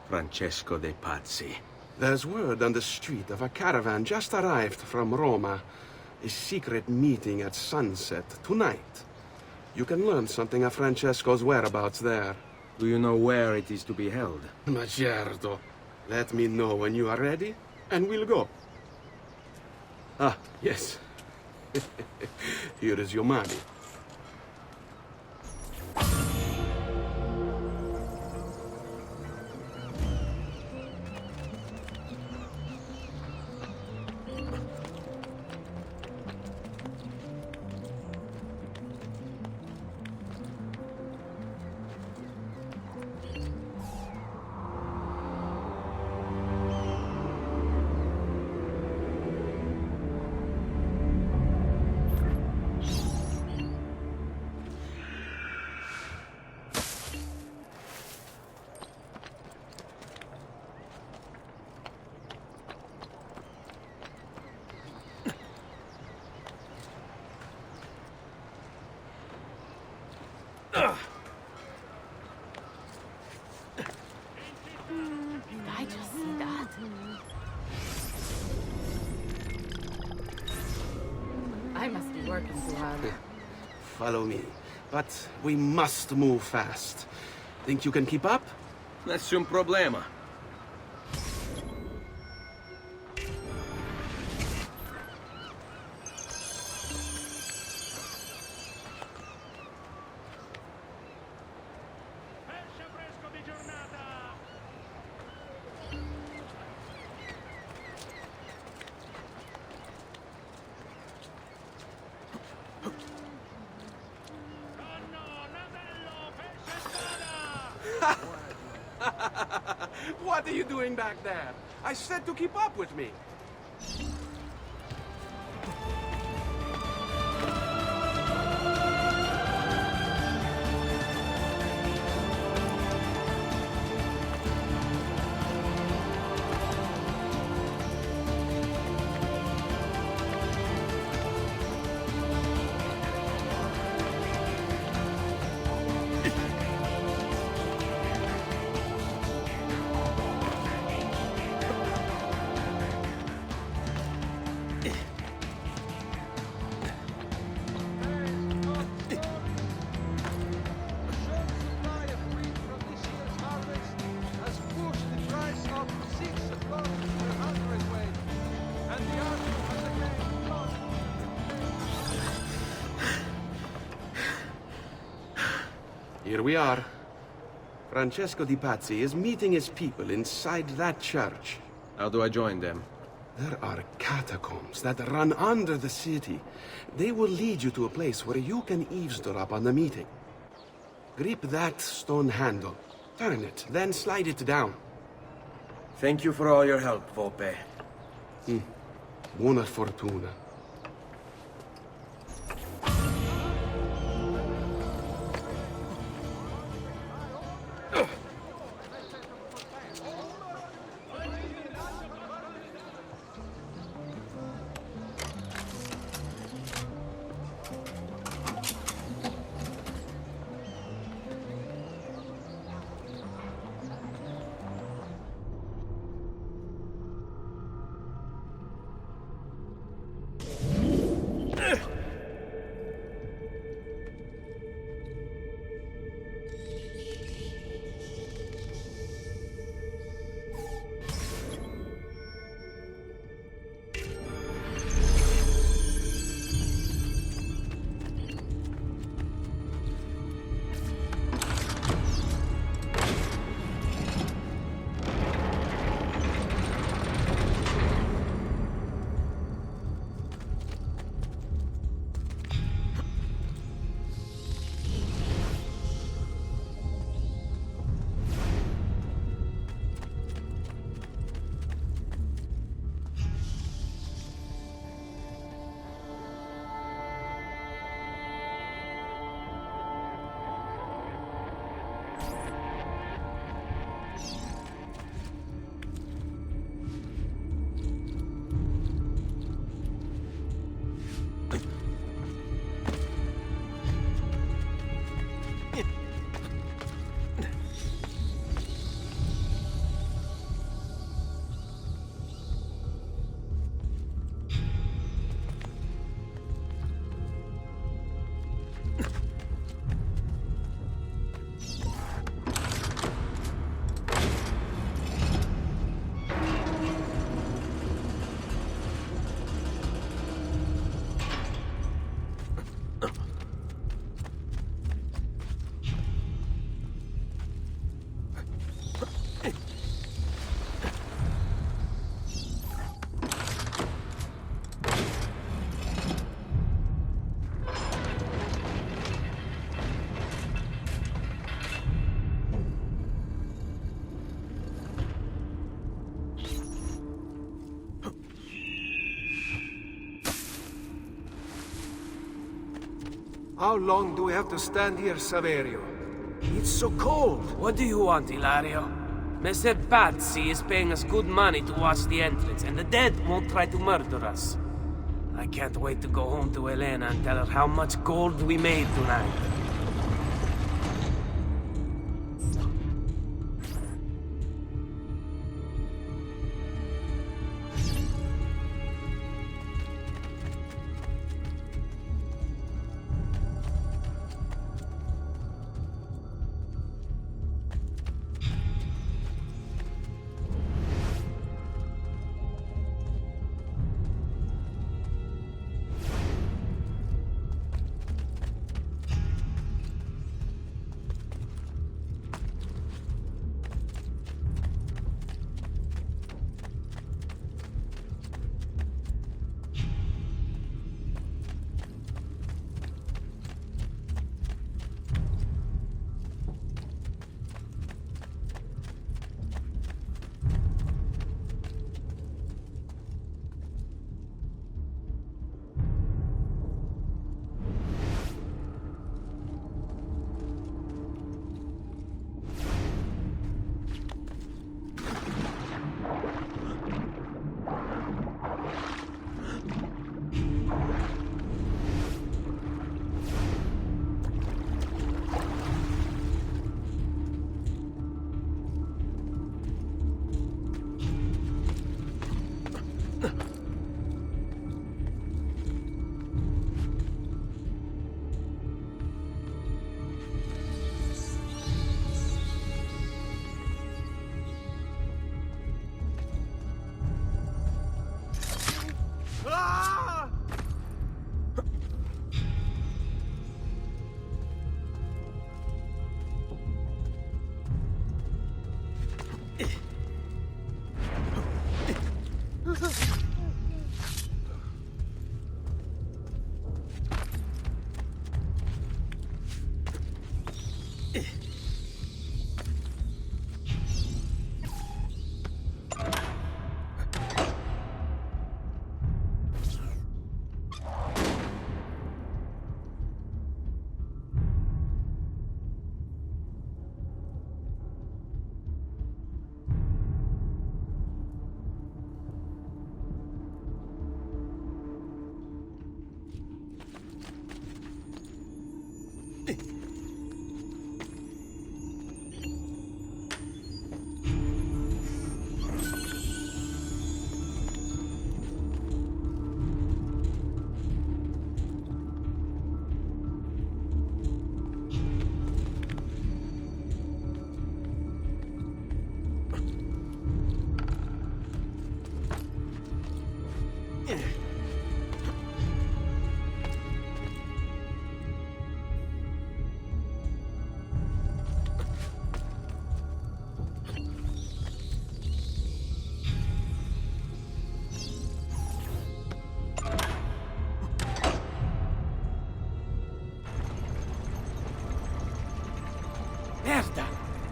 Francesco de Pazzi. There's word on the street of a caravan just arrived from Roma. A secret meeting at sunset tonight. You can learn something of Francesco's whereabouts there. Do you know where it is to be held? Ma certo. Let me know when you are ready, and we'll go. Ah, yes. Here is your money. Did I just see that? I must be working too hard. Follow me. But we must move fast. Think you can keep up? Nessun problema. What are you doing back there? I said to keep up with me. Here we are. Francesco di Pazzi is meeting his people inside that church. How do I join them? There are catacombs that run under the city. They will lead you to a place where you can eavesdrop on the meeting. Grip that stone handle. Turn it, then slide it down. Thank you for all your help, Volpe. Buona fortuna. How long do we have to stand here, Saverio? It's so cold. What do you want, Hilario? Messer Pazzi is paying us good money to watch the entrance, and the dead won't try to murder us. I can't wait to go home to Elena and tell her how much gold we made tonight.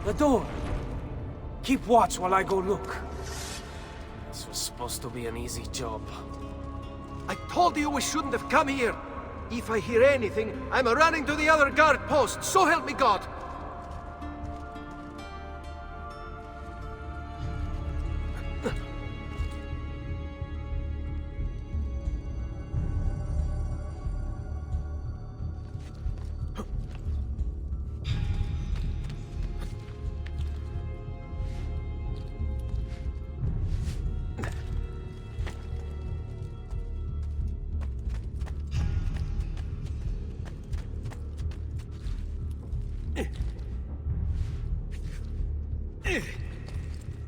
The door! Keep watch while I go look. This was supposed to be an easy job. I told you we shouldn't have come here. If I hear anything, I'm running to the other guard post, so help me God!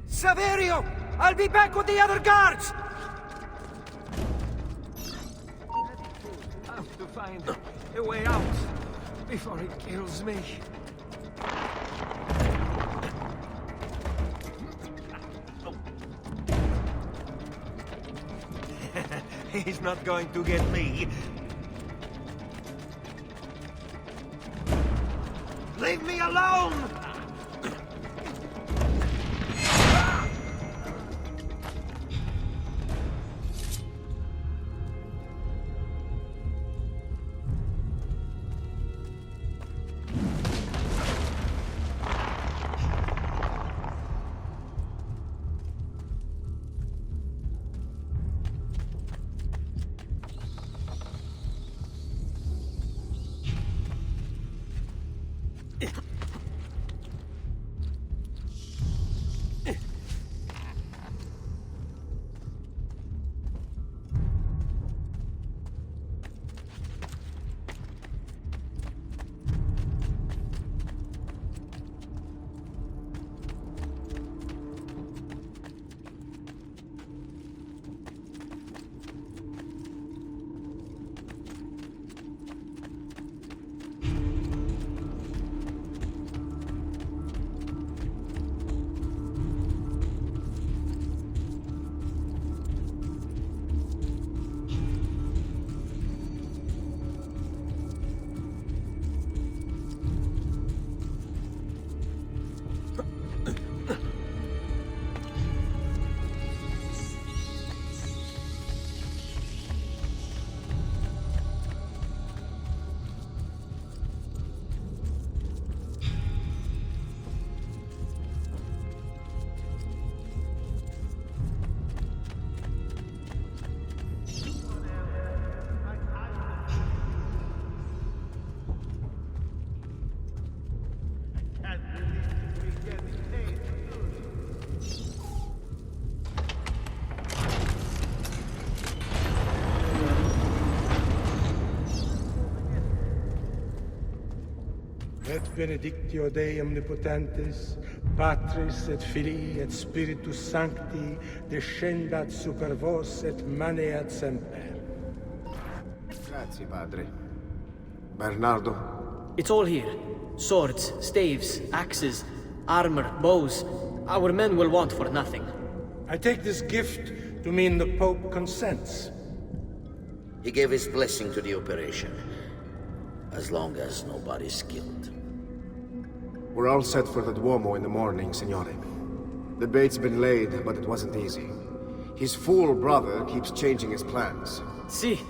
Saverio! I'll be back with the other guards! I have to find a way out before it kills me. He's not going to get me. Leave me alone! Et benedictio Dei omnipotentes, Patris et Filii et Spiritus Sancti, descendat super vos et maneat semper. Grazie, padre. Bernardo? It's all here. Swords, staves, axes, armor, bows. Our men will want for nothing. I take this gift to mean the Pope consents. He gave his blessing to the operation, as long as nobody's killed. We're all set for the Duomo in the morning, Signore. The bait's been laid, but it wasn't easy. His fool brother keeps changing his plans. See,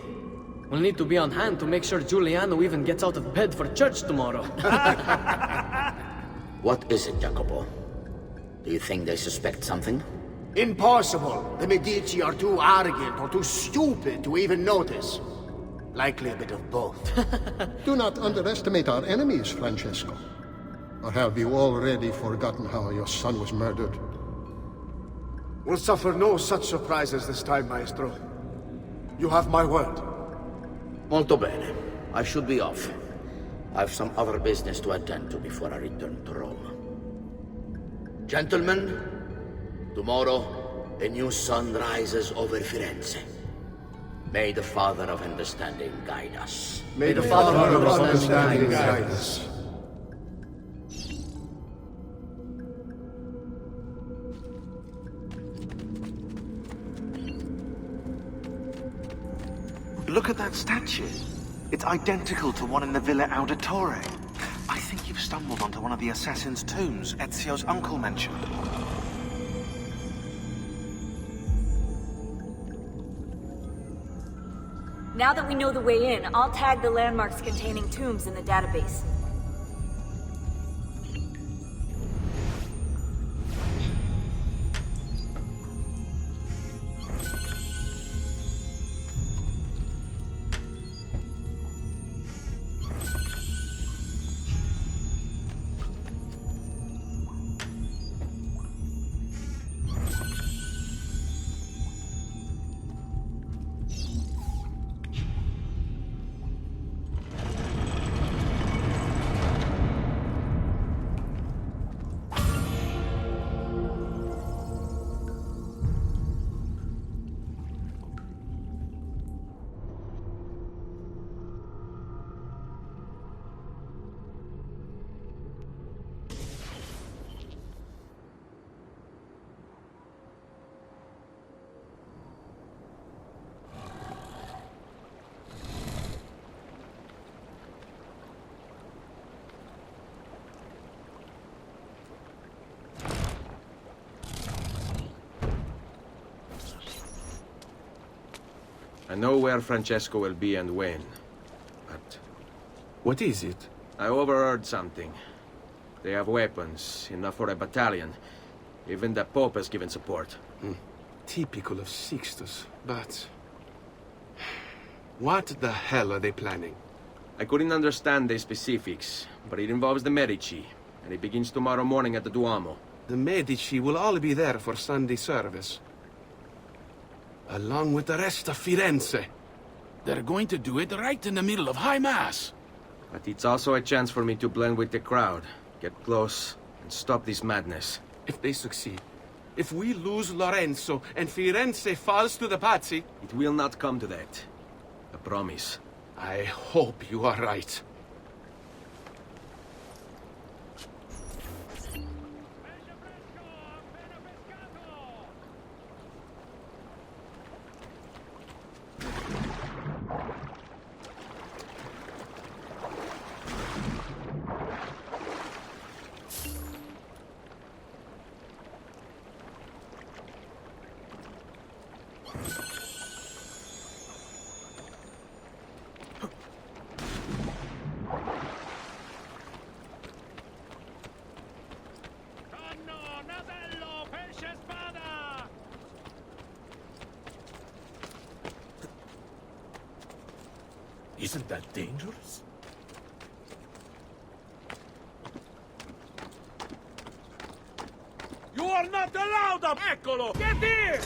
we'll need to be on hand to make sure Giuliano even gets out of bed for church tomorrow. What is it, Jacopo? Do you think they suspect something? Impossible! The Medici are too arrogant or too stupid to even notice. Likely a bit of both. Do not underestimate our enemies, Francesco. Or have you already forgotten how your son was murdered? We'll suffer no such surprises this time, Maestro. You have my word. Molto bene. I should be off. I've some other business to attend to before I return to Rome. Gentlemen, tomorrow, a new sun rises over Firenze. May the Father of Understanding guide us. May the Father of Understanding guide us. Look at that statue. It's identical to one in the Villa Auditore. I think you've stumbled onto one of the assassin's tombs Ezio's uncle mentioned. Now that we know the way in, I'll tag the landmarks containing tombs in the database. I know where Francesco will be and when, but... What is it? I overheard something. They have weapons, enough for a battalion. Even the Pope has given support. Typical of Sixtus, but... What the hell are they planning? I couldn't understand the specifics, but it involves the Medici, and it begins tomorrow morning at the Duomo. The Medici will all be there for Sunday service. Along with the rest of Firenze. They're going to do it right in the middle of High Mass. But it's also a chance for me to blend with the crowd, get close, and stop this madness. If they succeed, if we lose Lorenzo and Firenze falls to the Pazzi... It will not come to that. I promise. I hope you are right. Isn't that dangerous? You are not allowed up! Eccolo! Get here!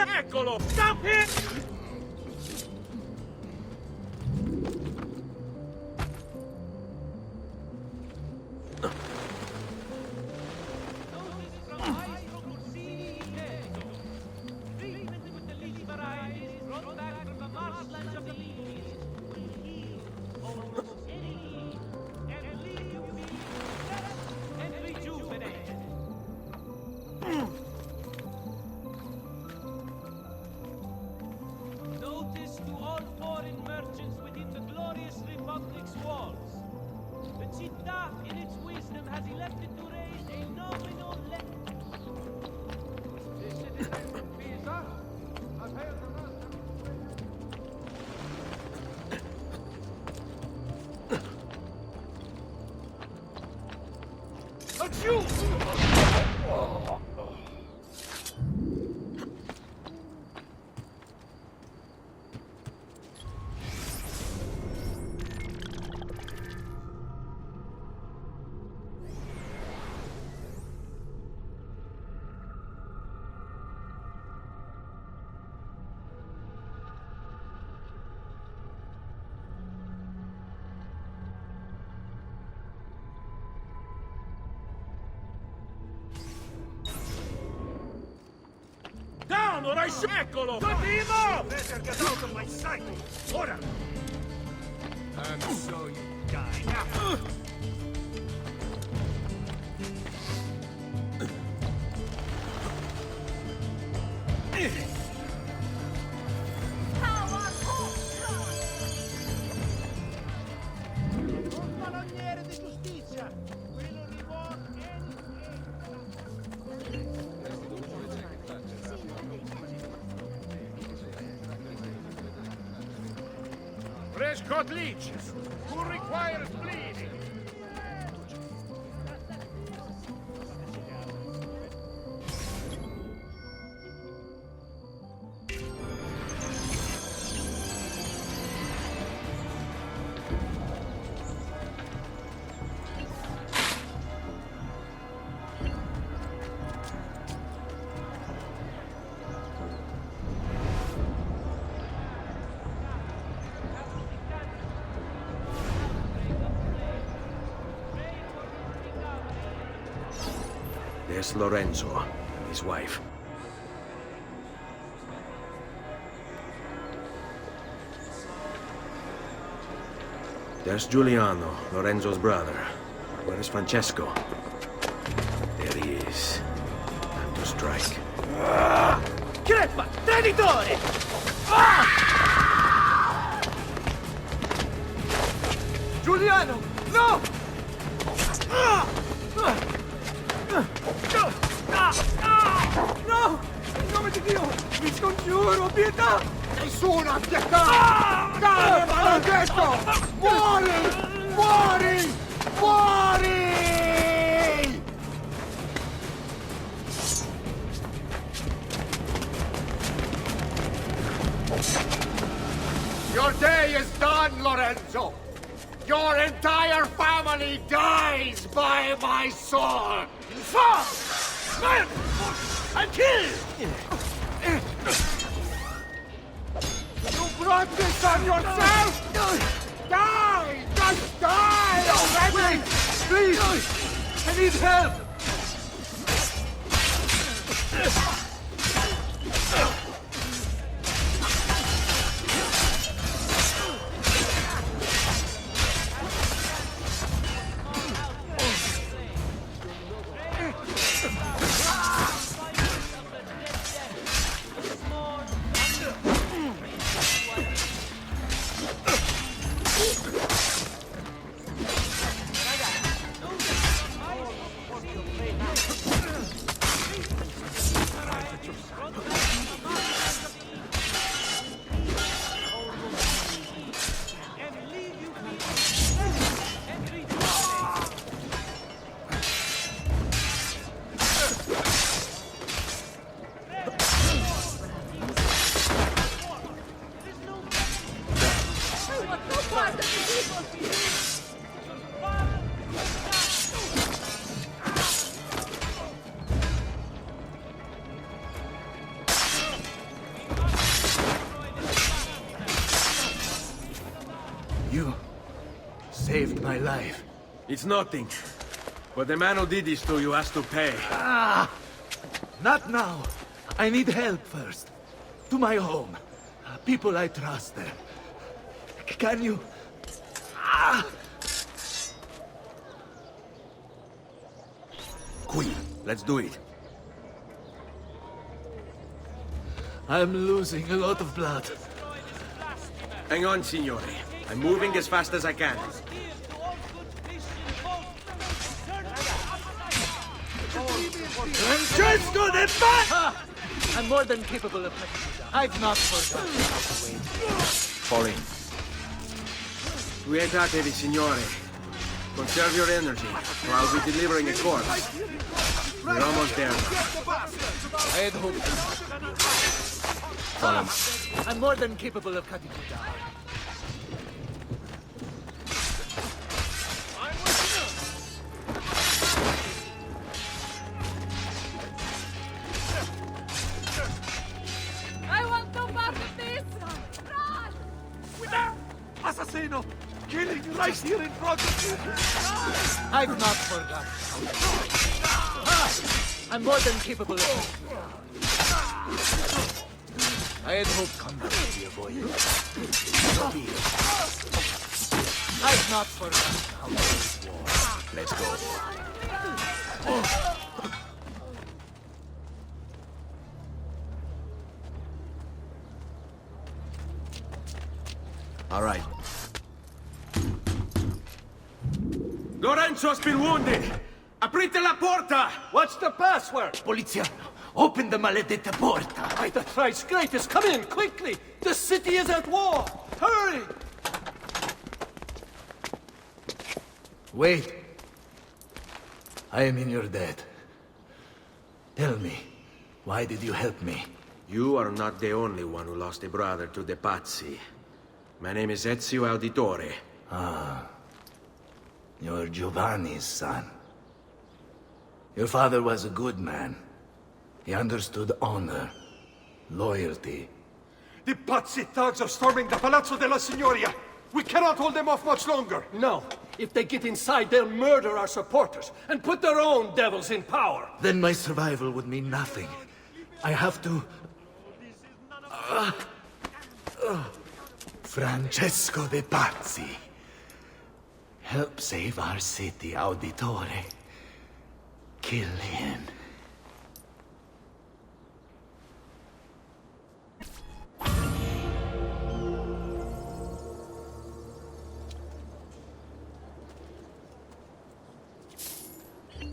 Eccolo! Stop it! Notice to all foreign merchants within the glorious Republic's walls. The Città, in its wisdom, has elected to raise a nominal Down, or I eccolo! Good evil! Better get out of my sight! Ora! And so you die now. Un paloniere di giustizia! Quello Prescott Leach, who requires bleeding. There's Lorenzo and his wife. There's Giuliano, Lorenzo's brother. Where is Francesco? There he is. Time to strike. Crepa! Traditore! Giuliano! No! No! In nome di Dio! Vi scongiuro, pietà! Nessuna pietà! Cane maledetto! Muori! Muori! Muori! Your day is done, Lorenzo! Your entire family dies by my sword! Fall! Murder! And kill! You brought this on yourself! Die! Just die already! Please! I need help! saved my life. It's nothing. But the man who did this to you has to pay. Ah! Not now. I need help first. To my home. People I trust there. Can you... Ah! Qui, let's do it. I'm losing a lot of blood. Hang on, signore. I'm moving as fast as I can. Francesco de Pazzi! I'm more than capable of letting you down. I've not forgotten how to wait. Fall in. Quietate, signore. Conserve your energy, or I'll be delivering a corpse. We're almost there now. I had hoped. Follow me. I'm more than capable of cutting you down. I want no part of this! Run! Assassino! Killing you right here in front of you! I've not forgotten. I'm more than capable of... I had hoped combat would be avoided. So be it. I've not forgotten how to wage war. Let's go. All right. Lorenzo has been wounded! Aprite la porta! What's the password? Poliziano, open the maledetta porta. By the thrice greatest, come in, quickly! The city is at war! Hurry! Wait. I am in your debt. Tell me, why did you help me? You are not the only one who lost a brother to the Pazzi. My name is Ezio Auditore. Ah. You're Giovanni's son. Your father was a good man. He understood honor, loyalty. The Pazzi thugs are storming the Palazzo della Signoria! We cannot hold them off much longer! No. If they get inside, they'll murder our supporters and put their own devils in power. Then my survival would mean nothing. I have to... Francesco de Pazzi. Help save our city, Auditore. Kill him.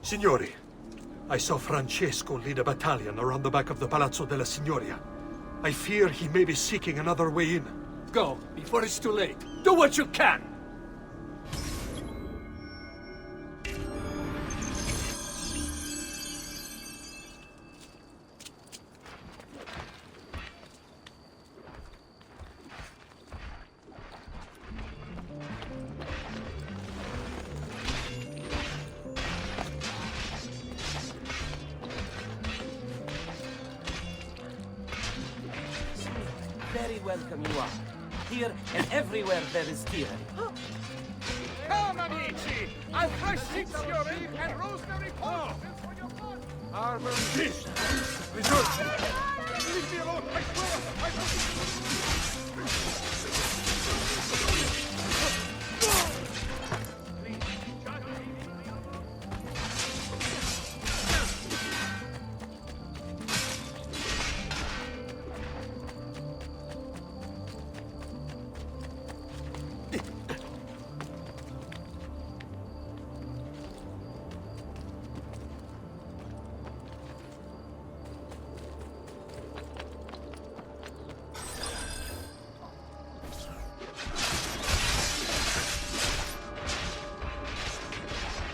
Signori, I saw Francesco lead a battalion around the back of the Palazzo della Signoria. I fear he may be seeking another way in. Go, before it's too late. Do what you can! Very welcome you are. Here and everywhere there is tyranny. Come, amici! A fresh six-year and rosemary poultices for your blood! Armor fist! Leave me alone! I swear!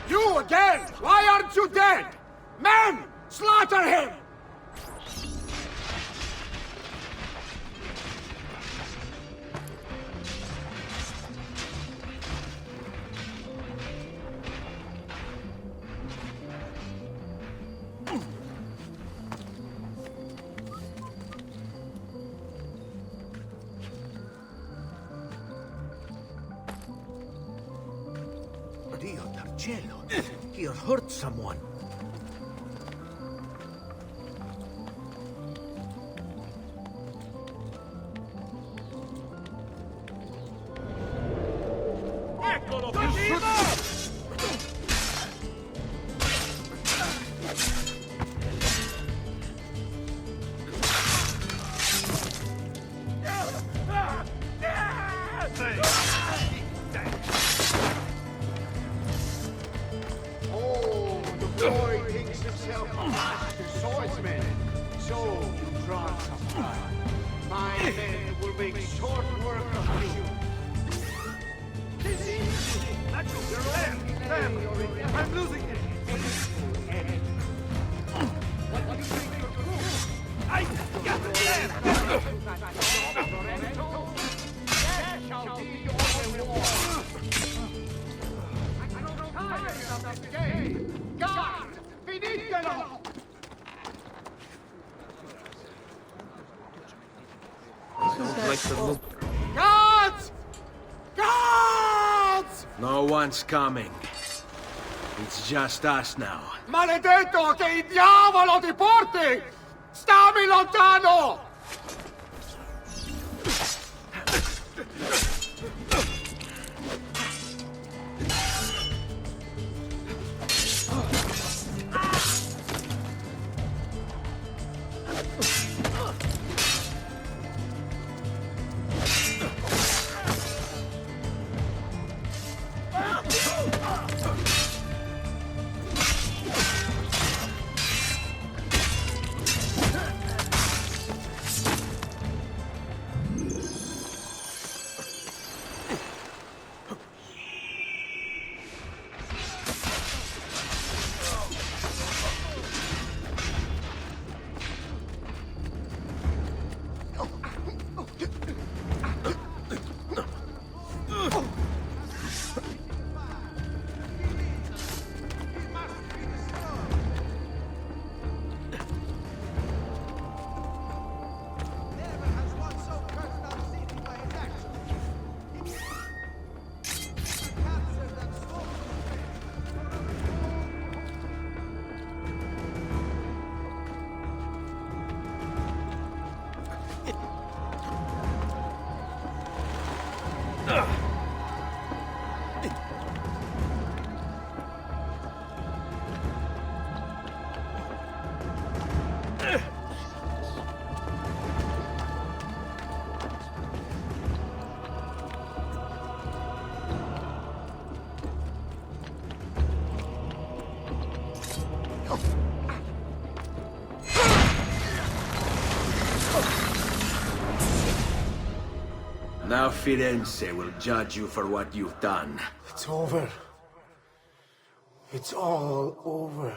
You again! Why aren't you dead? Men! Slaughter him! Dio del cielo. He hurt someone. Eccolo, vivo! Oh, the boy thinks himself a master swordsman. So you draw some blood. My men will make short work of you. I'm losing it! I got the God, finitelo! Guards! Guards! No one's coming. It's just us now. Maledetto che il diavolo ti porti! Stammi lontano! Now Firenze will judge you for what you've done. It's over. It's all over.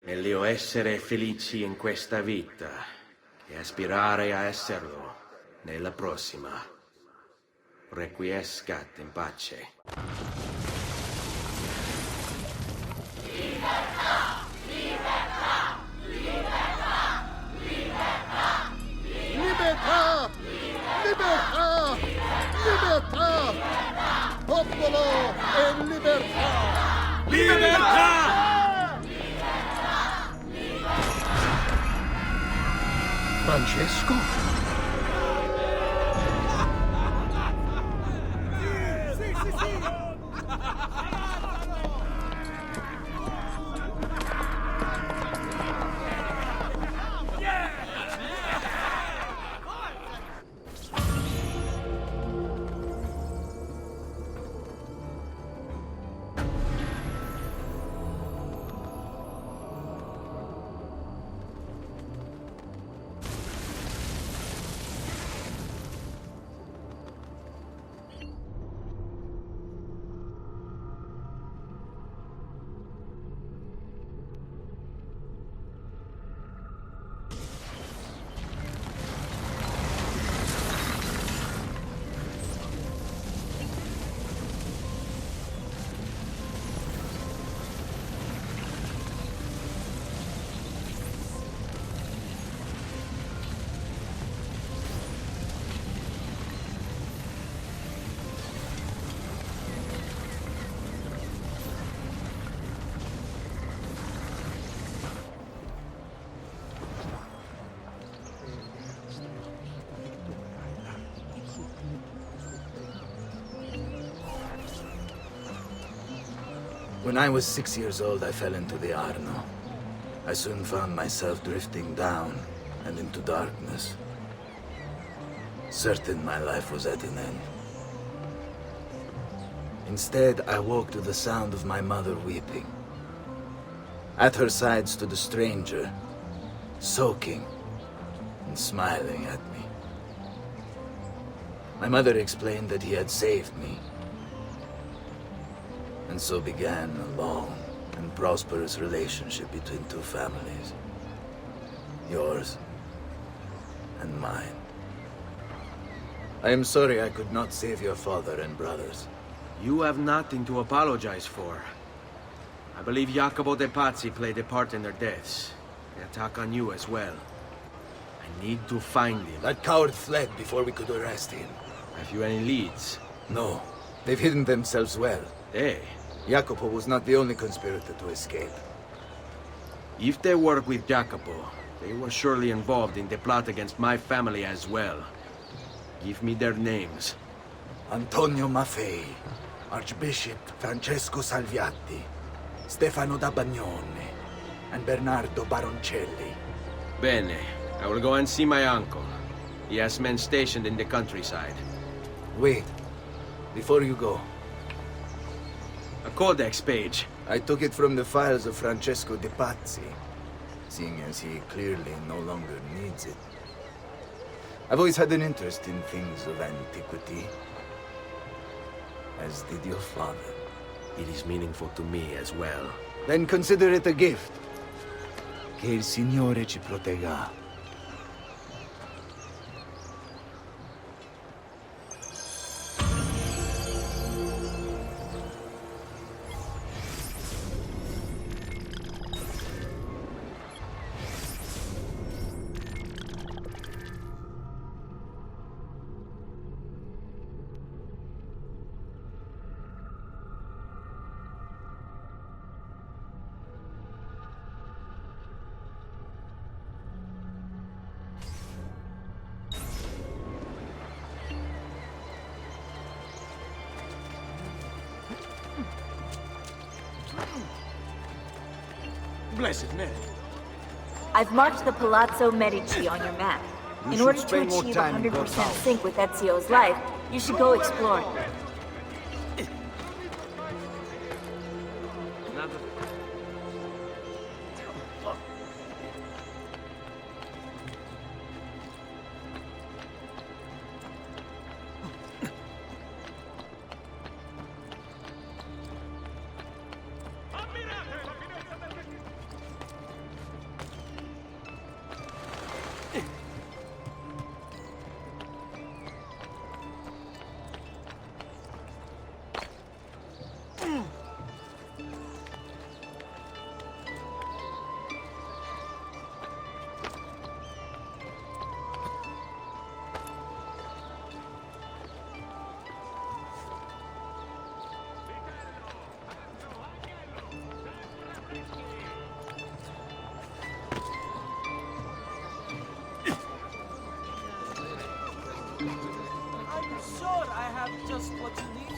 Meglio essere felici in questa vita che aspirare a esserlo nella prossima. Requiescat in pace. Libertà! Libertà! Libertà! Libertà! Libertà! Libertà! Libertà! Popolo e libertà! Libertà! Francesco? When I was 6 years old, I fell into the Arno. I soon found myself drifting down and into darkness. Certain my life was at an end. Instead, I woke to the sound of my mother weeping. At her side stood a stranger, soaking and smiling at me. My mother explained that he had saved me. And so began a long and prosperous relationship between two families. Yours and mine. I am sorry I could not save your father and brothers. You have nothing to apologize for. I believe Jacopo de Pazzi played a part in their deaths. They attack on you as well. I need to find him. That coward fled before we could arrest him. Have you any leads? No. They've hidden themselves well. They? Jacopo was not the only conspirator to escape. If they work with Jacopo, they were surely involved in the plot against my family as well. Give me their names. Antonio Maffei, Archbishop Francesco Salviati, Stefano da Bagnone, and Bernardo Baroncelli. Bene. I will go and see my uncle. He has men stationed in the countryside. Wait. Before you go. A codex page. I took it from the files of Francesco de Pazzi, seeing as he clearly no longer needs it. I've always had an interest in things of antiquity, as did your father. It is meaningful to me as well. Then consider it a gift. Che il Signore ci protegga. Blessed Mary. I've marked the Palazzo Medici on your map. You In should order to spend more achieve time in 100% God's sync with Ezio's life, you should go explore. Are you sure I have just what you need?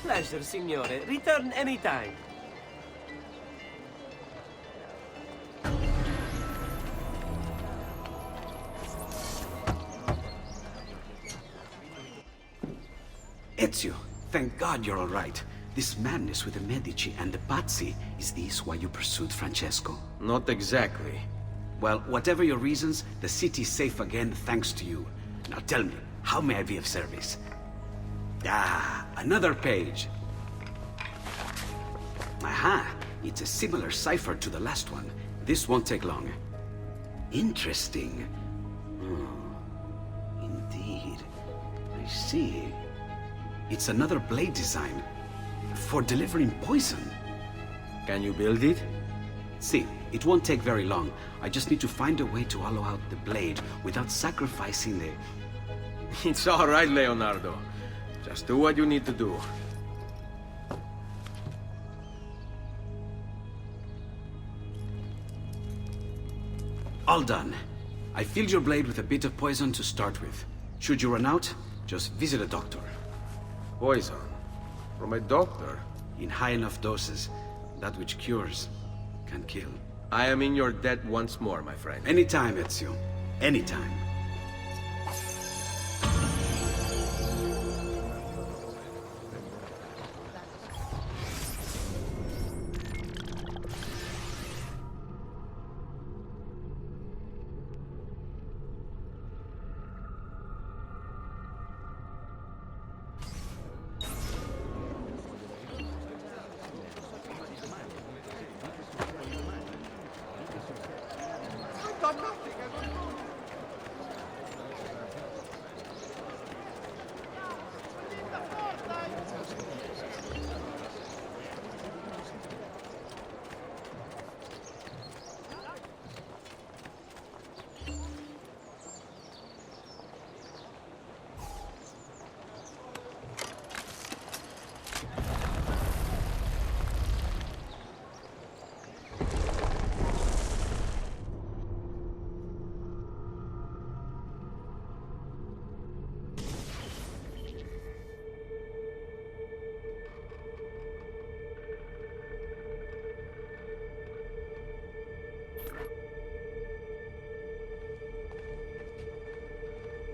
Pleasure, signore. Return anytime. Ezio, thank God you're all right. This madness with the Medici and the Pazzi, is this why you pursued Francesco? Not exactly. Well, whatever your reasons, the city's safe again thanks to you. Now tell me, how may I be of service? Ah, another page. Aha, it's a similar cipher to the last one. This won't take long. Interesting. Indeed. I see. It's another blade design. For delivering poison. Can you build it? See, it won't take very long. I just need to find a way to hollow out the blade without sacrificing the... It's all right, Leonardo. Just do what you need to do. All done. I filled your blade with a bit of poison to start with. Should you run out, just visit a doctor. Poison? From a doctor? In high enough doses, that which cures can kill. I am in your debt once more, my friend. Anytime, Ezio. Anytime.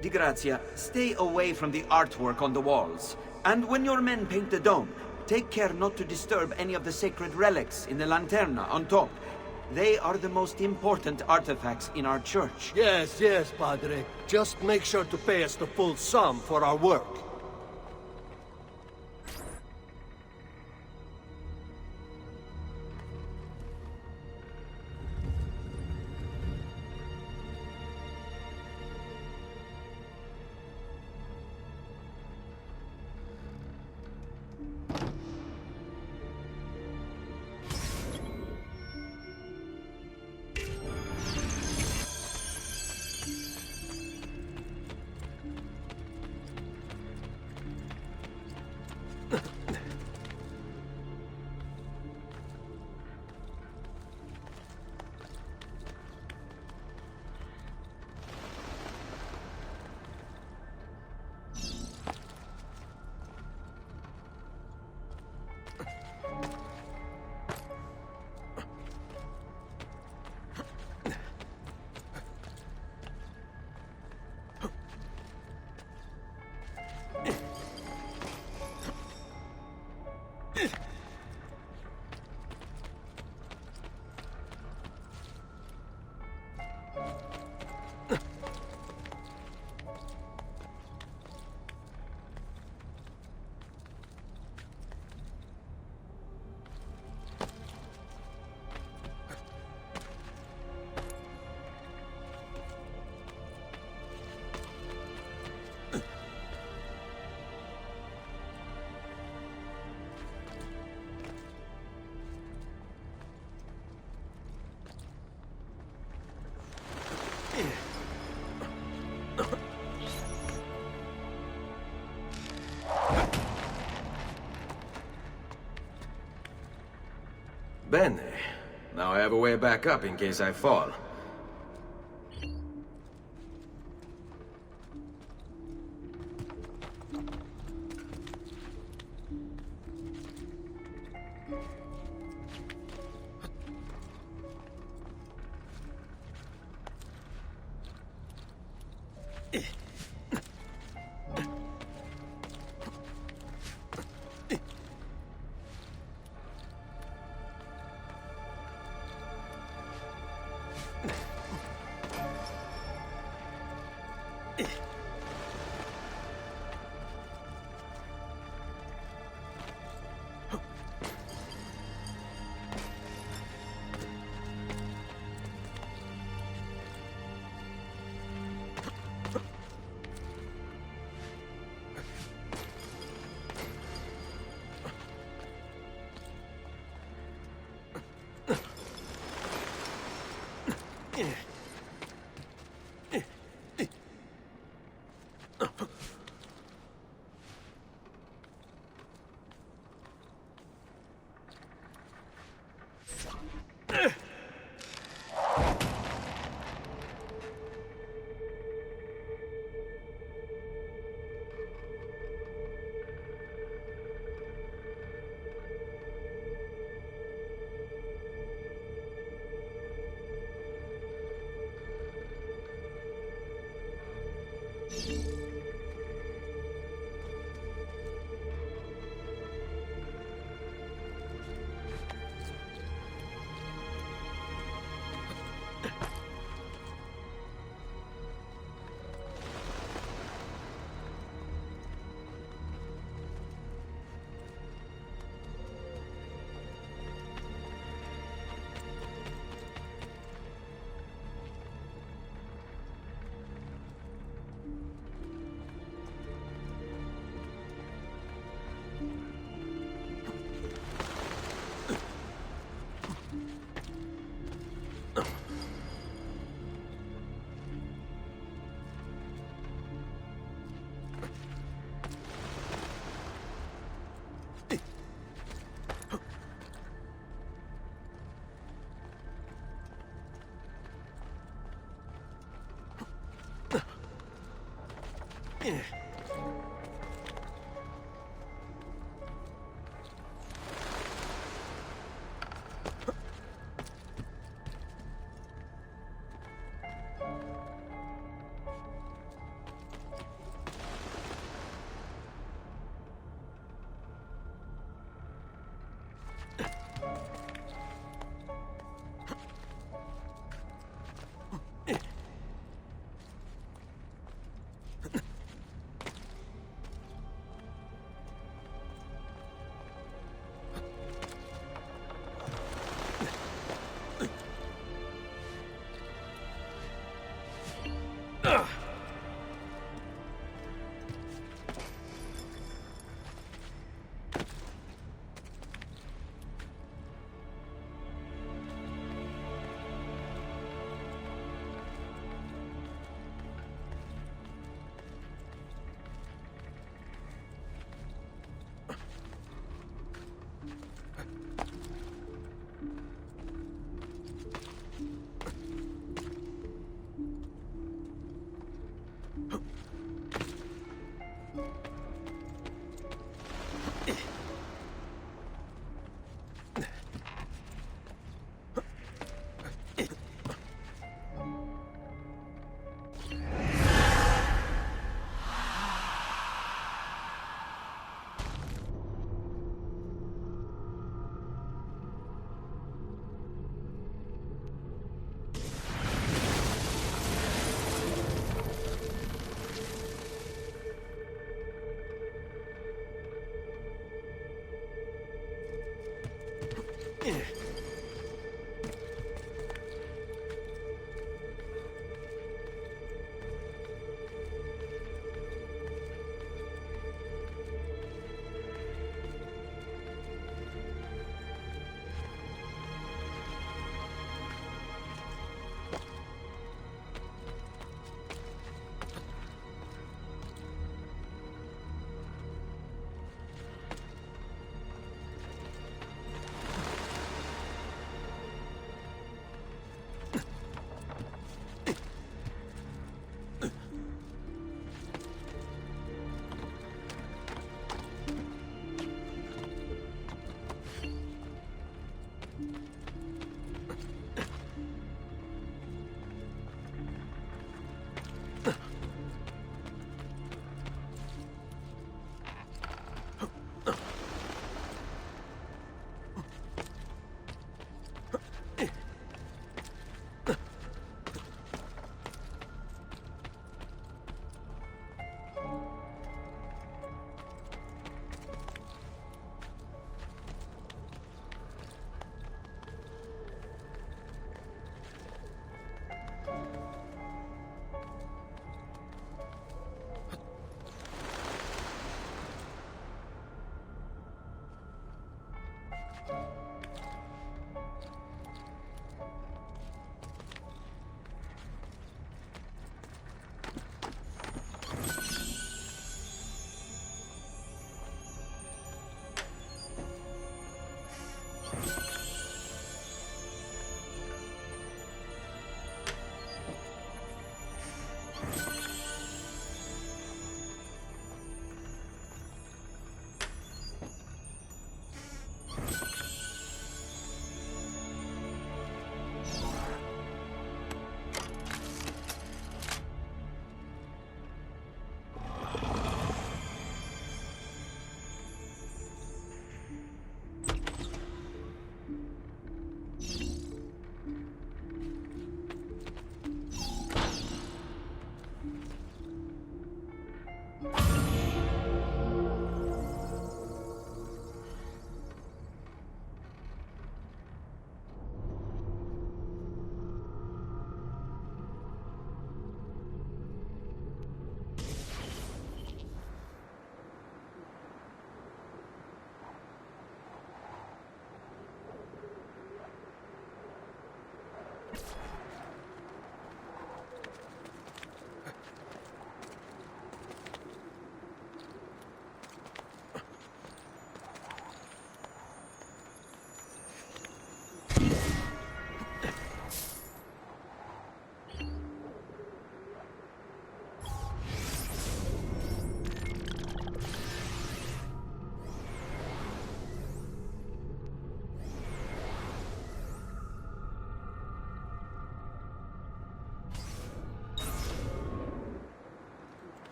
Di Grazia, stay away from the artwork on the walls. And when your men paint the dome, take care not to disturb any of the sacred relics in the lanterna on top. They are the most important artifacts in our church. Yes, yes, Padre. Just make sure to pay us the full sum for our work. Bene. Now I have a way back up in case I fall.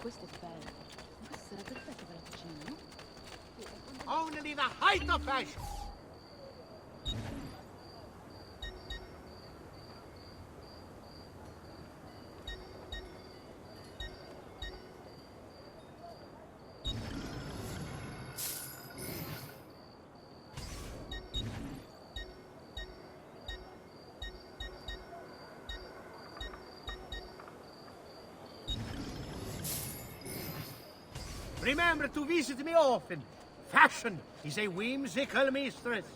Questo è bello. Questo sarà perfetto per la cucina, no? Only the height of fashion. Remember to visit me often. Fashion is a whimsical mistress.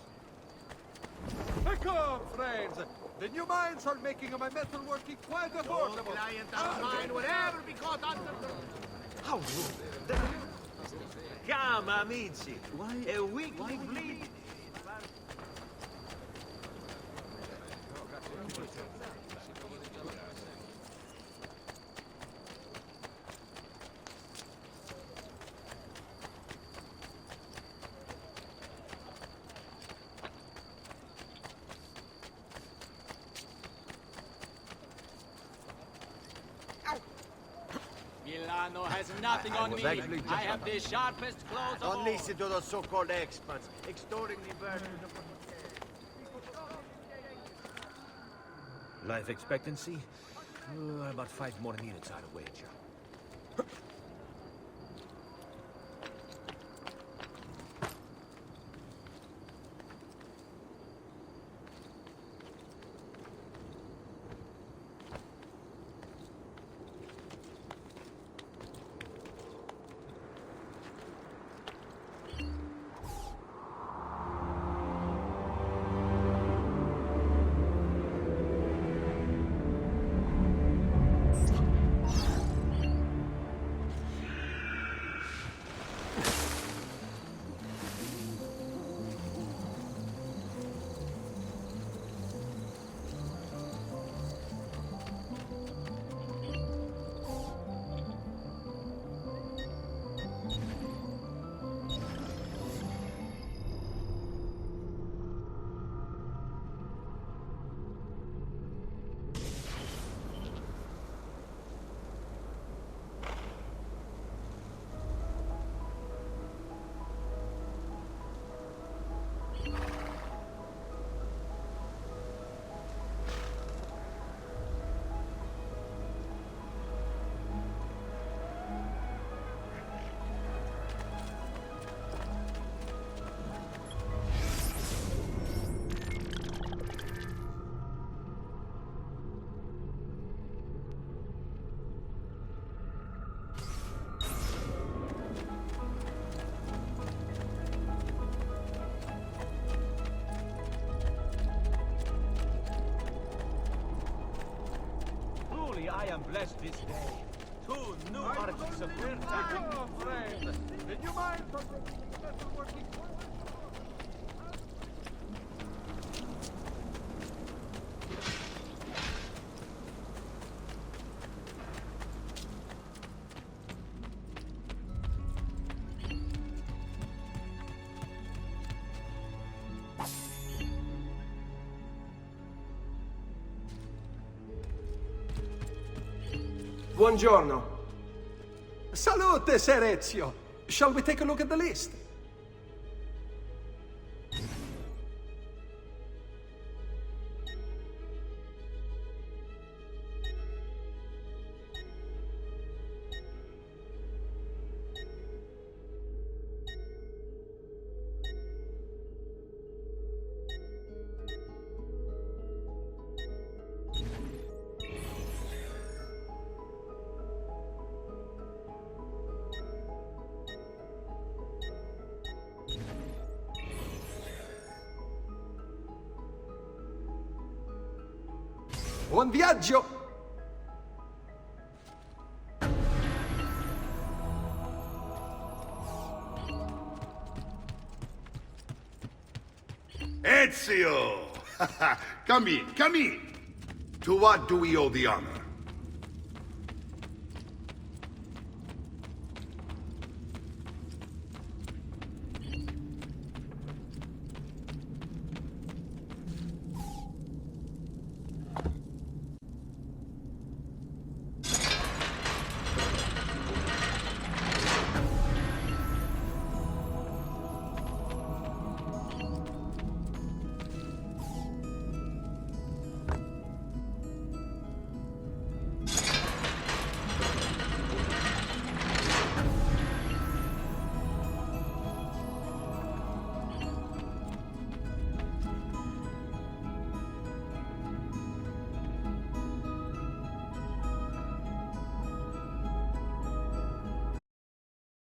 Come, friends! The new mines are making my metalworking quite affordable. No client of mine would ever be caught under the... How rude! Come, amici. A weekly bleed. Milano has nothing on me. I have the sharpest claws of all. Don't listen to those so-called experts extorting the virtues of... Life expectancy? About 5 more minutes, I'd wager. I am blessed this day. 2 new articles of fair time. Come, friends! The new mines are making metalworking quite... Buongiorno. Salute, Ser Ezio! Shall we take a look at the list? Buon viaggio! Ezio! Come in, come in. To what do we owe the honor?